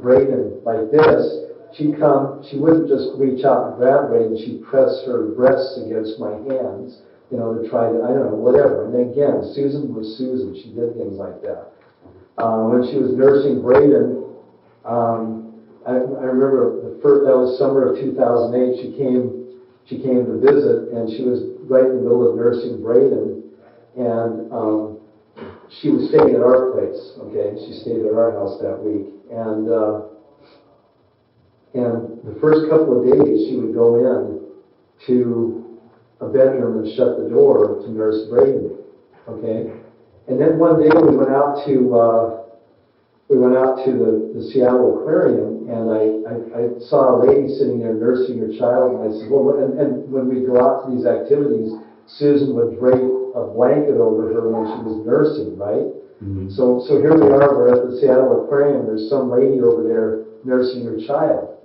Braden like this. She'd come, she wouldn't just reach out and grab Braden, she'd press her breasts against my hands, to try to, I don't know, whatever. And again, Susan was Susan. She did things like that. When she was nursing Braden, I remember that was summer of 2008. She came to visit, and she was right in the middle of nursing Braden, and she was staying at our place. Okay, she stayed at our house that week, and the first couple of days she would go in to a bedroom and shut the door to nurse Braden. Okay, and then one day we went out to the Seattle Aquarium, and I saw a lady sitting there nursing her child, and I said, well, and when we go out to these activities, Susan would drape a blanket over her when she was nursing, right? So here we are, we're at the Seattle Aquarium, there's some lady over there nursing her child.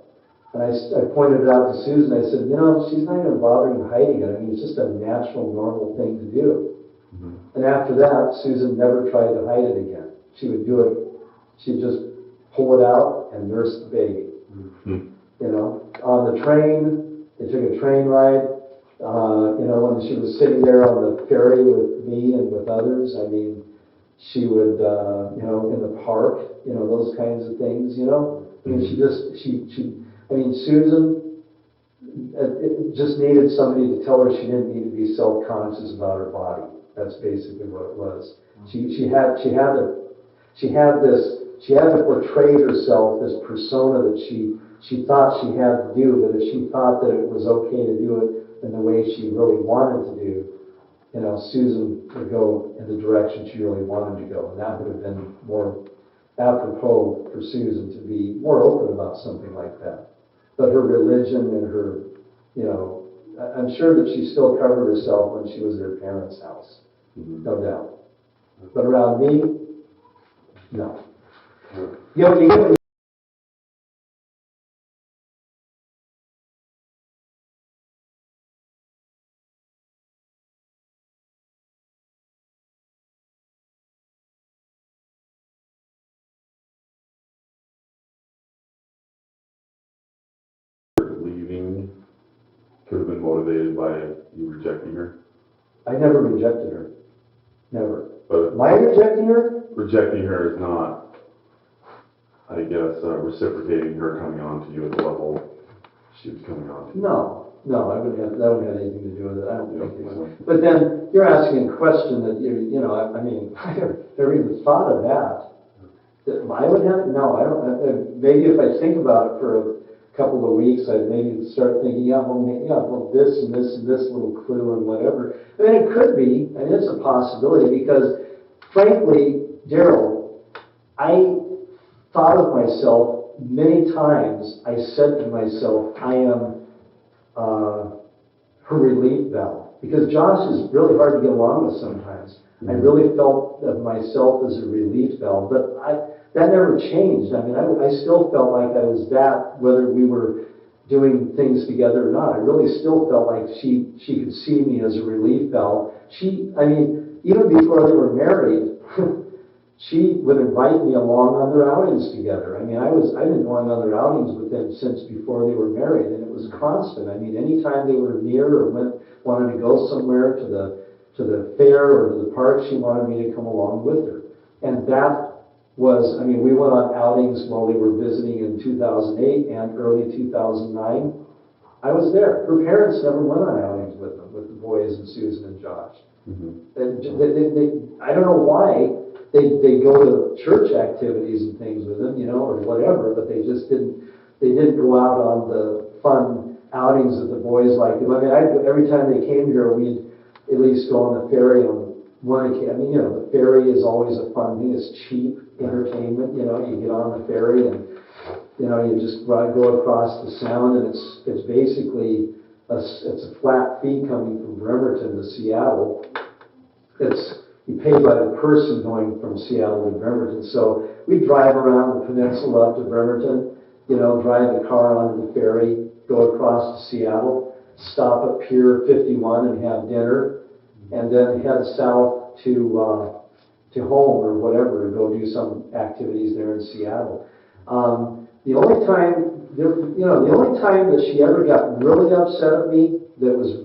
And I pointed it out to Susan, I said, she's not even bothering hiding it. I mean, it's just a natural, normal thing to do. And after that, Susan never tried to hide it again. She would do it, she'd just pull it out and nurse the baby. On the train, they took a train ride. When she was sitting there on the ferry with me and with others, I mean, she would, in the park, those kinds of things, I mean, Susan just needed somebody to tell her she didn't need to be self-conscious about her body. That's basically what it was. She had to portray herself, this persona that she thought she had to do, but if she thought that it was okay to do it in the way she really wanted to do, Susan would go in the direction she really wanted to go. And that would have been more apropos for Susan to be more open about something like that. But her religion and her, I'm sure that she still covered herself when she was at her parents' house. No doubt. But around me, no. You Leaving could have been motivated by you rejecting her? I never rejected her. Never. But Am I rejecting her? rejecting her is not, I guess, reciprocating her coming on to you at the level she was coming on to. No, that wouldn't have anything to do with it. I don't think so. But then you're asking a question that I mean, I never even thought of that. That I would have? No, I don't. Maybe if I think about it for a couple of weeks, I'd maybe start thinking, well, this and this and this little clue and whatever. I mean, it could be. I mean, it's a possibility because, frankly, Daryl, I thought of myself many times. I said to myself, I am her relief valve, because Josh is really hard to get along with sometimes. I really felt of myself as a relief valve, but that never changed. I mean, I still felt like I was that, whether we were doing things together or not. I really still felt like she could see me as a relief valve. Even before they were married, she would invite me along on their outings together. I mean, I've been going on their outings with them since before they were married, and it was constant. I mean, anytime they were near or wanted to go somewhere to the fair or to the park, she wanted me to come along with her. And that was, we went on outings while they were visiting in 2008 and early 2009. I was there. Her parents never went on outings with them, with the boys and Susan and Josh. I don't know why. They go to church activities and things with them, or whatever, but they didn't go out on the fun outings that the boys liked. I mean, every time they came here, we'd at least go on the ferry on one occasion. The ferry is always a fun thing. It's cheap entertainment. You get on the ferry and you just go across the sound, and it's basically it's a flat fee coming from Bremerton to Seattle. You pay by the person going from Seattle to Bremerton. So we drive around the peninsula up to Bremerton, drive the car onto the ferry, go across to Seattle, stop at Pier 51 and have dinner, and then head south to home or whatever to go do some activities there in Seattle. The only time that she ever got really upset at me, that was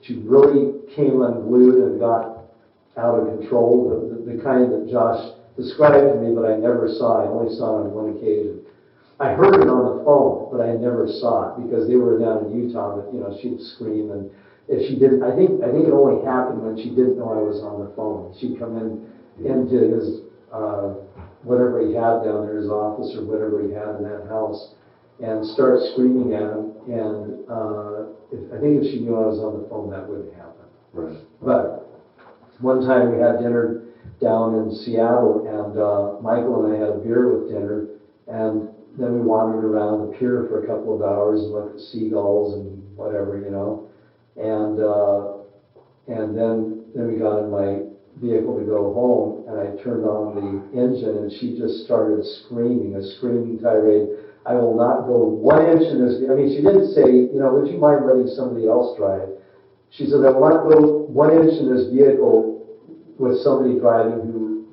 she really came unglued and got out of control, the kind that Josh described to me, but I never saw. I only saw it on one occasion. I heard it on the phone, but I never saw it because they were down in Utah. But she'd scream, and if she didn't, I think it only happened when she didn't know I was on the phone. She'd come into his whatever he had down there, his office or whatever he had in that house, and start screaming at him. And I think if she knew I was on the phone, that wouldn't happen. Right. But one time we had dinner down in Seattle, and Michael and I had a beer with dinner, and then we wandered around the pier for a couple of hours and looked at seagulls and whatever, and then then we got in my vehicle to go home, and I turned on the engine, and she just started screaming, a screaming tirade. I will not go 1 inch in this. I mean, she didn't say, would you mind letting somebody else drive? She said, I will not go 1 inch in this vehicle with somebody driving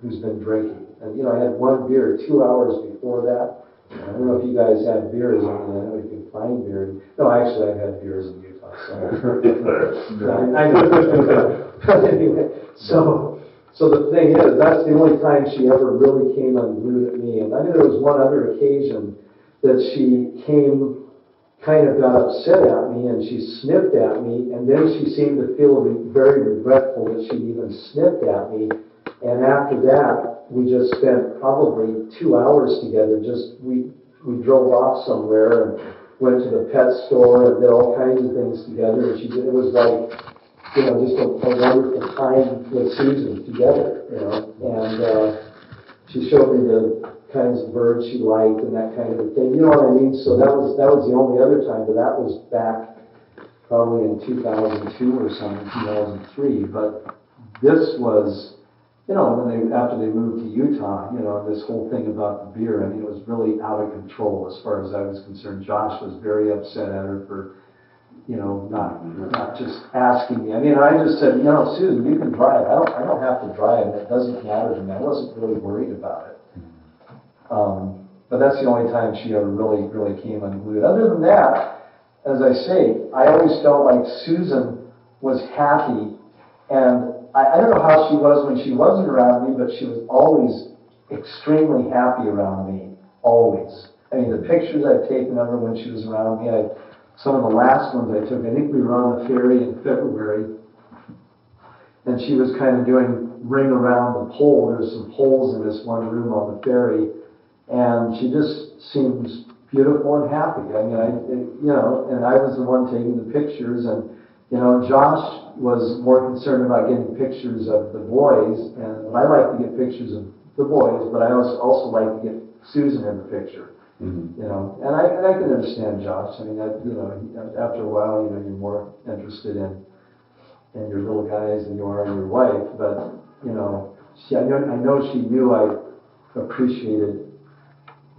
who's been drinking. And, I had one beer 2 hours before that. I don't know if you guys have beers. I know you can find beer. No, actually, I've had beers in Utah. So. I know. But anyway, so the thing is, that's the only time she ever really came unglued at me. And I mean, there was one other occasion that she kind of got upset at me, and she sniffed at me, and then she seemed to feel very regretful that she'd even sniffed at me. And after that, we just spent probably 2 hours together. We drove off somewhere and went to the pet store and did all kinds of things together. And it was like, just a wonderful time with Susan together, And she showed me the kinds of birds she liked and that kind of a thing. You know what I mean? So that was the only other time, but that was back probably in 2002 or something, 2003. But this was, after they moved to Utah, this whole thing about the beer, I mean, it was really out of control as far as I was concerned. Josh was very upset at her for, not just asking me. I mean, I just said, Susan, you can drive. I don't have to drive. It doesn't matter to me. I wasn't really worried about it. But that's the only time she ever really came unglued. Other than that, as I say, I always felt like Susan was happy, and I don't know how she was when she wasn't around me, but she was always extremely happy around me, always. I mean, the pictures I've taken of her when she was around me, some of the last ones I took, I think we were on the ferry in February, and she was kind of doing ring around the pole. There's some poles in this one room on the ferry, and she just seems beautiful and happy. I mean, and I was the one taking the pictures, and Josh was more concerned about getting pictures of the boys, and I like to get pictures of the boys, but I also like to get Susan in the picture. Mm-hmm. And I can understand Josh. I mean, after a while, you're more interested in your little guys than you are in your wife. But I know she knew I appreciated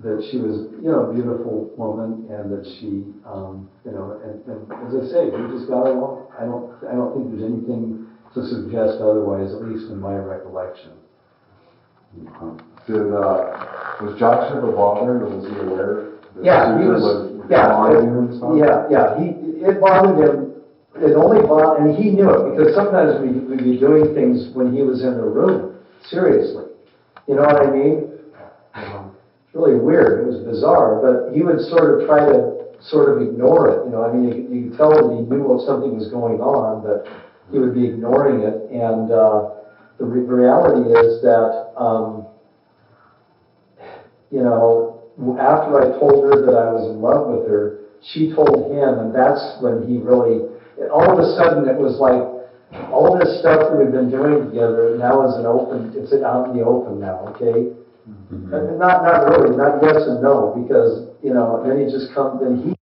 that she was, a beautiful woman, and that she, and as I say, we just got along. I don't think there's anything to suggest otherwise, at least in my recollection. Was Josh ever bothered, or was he aware? Yeah, he was. It bothered him. It only bothered, and he knew it, because sometimes we'd be doing things when he was in the room. Seriously, you know what I mean? It's really weird. It was bizarre, but he would sort of try to ignore it. I mean, you could tell that he knew something was going on, but he would be ignoring it. And the reality is that, after I told her that I was in love with her, she told him, and that's when he really, all of a sudden it was like, all this stuff that we've been doing together now is it's out in the open now, okay? Mm-hmm. Not really, not yes and no, because, then he just comes, and he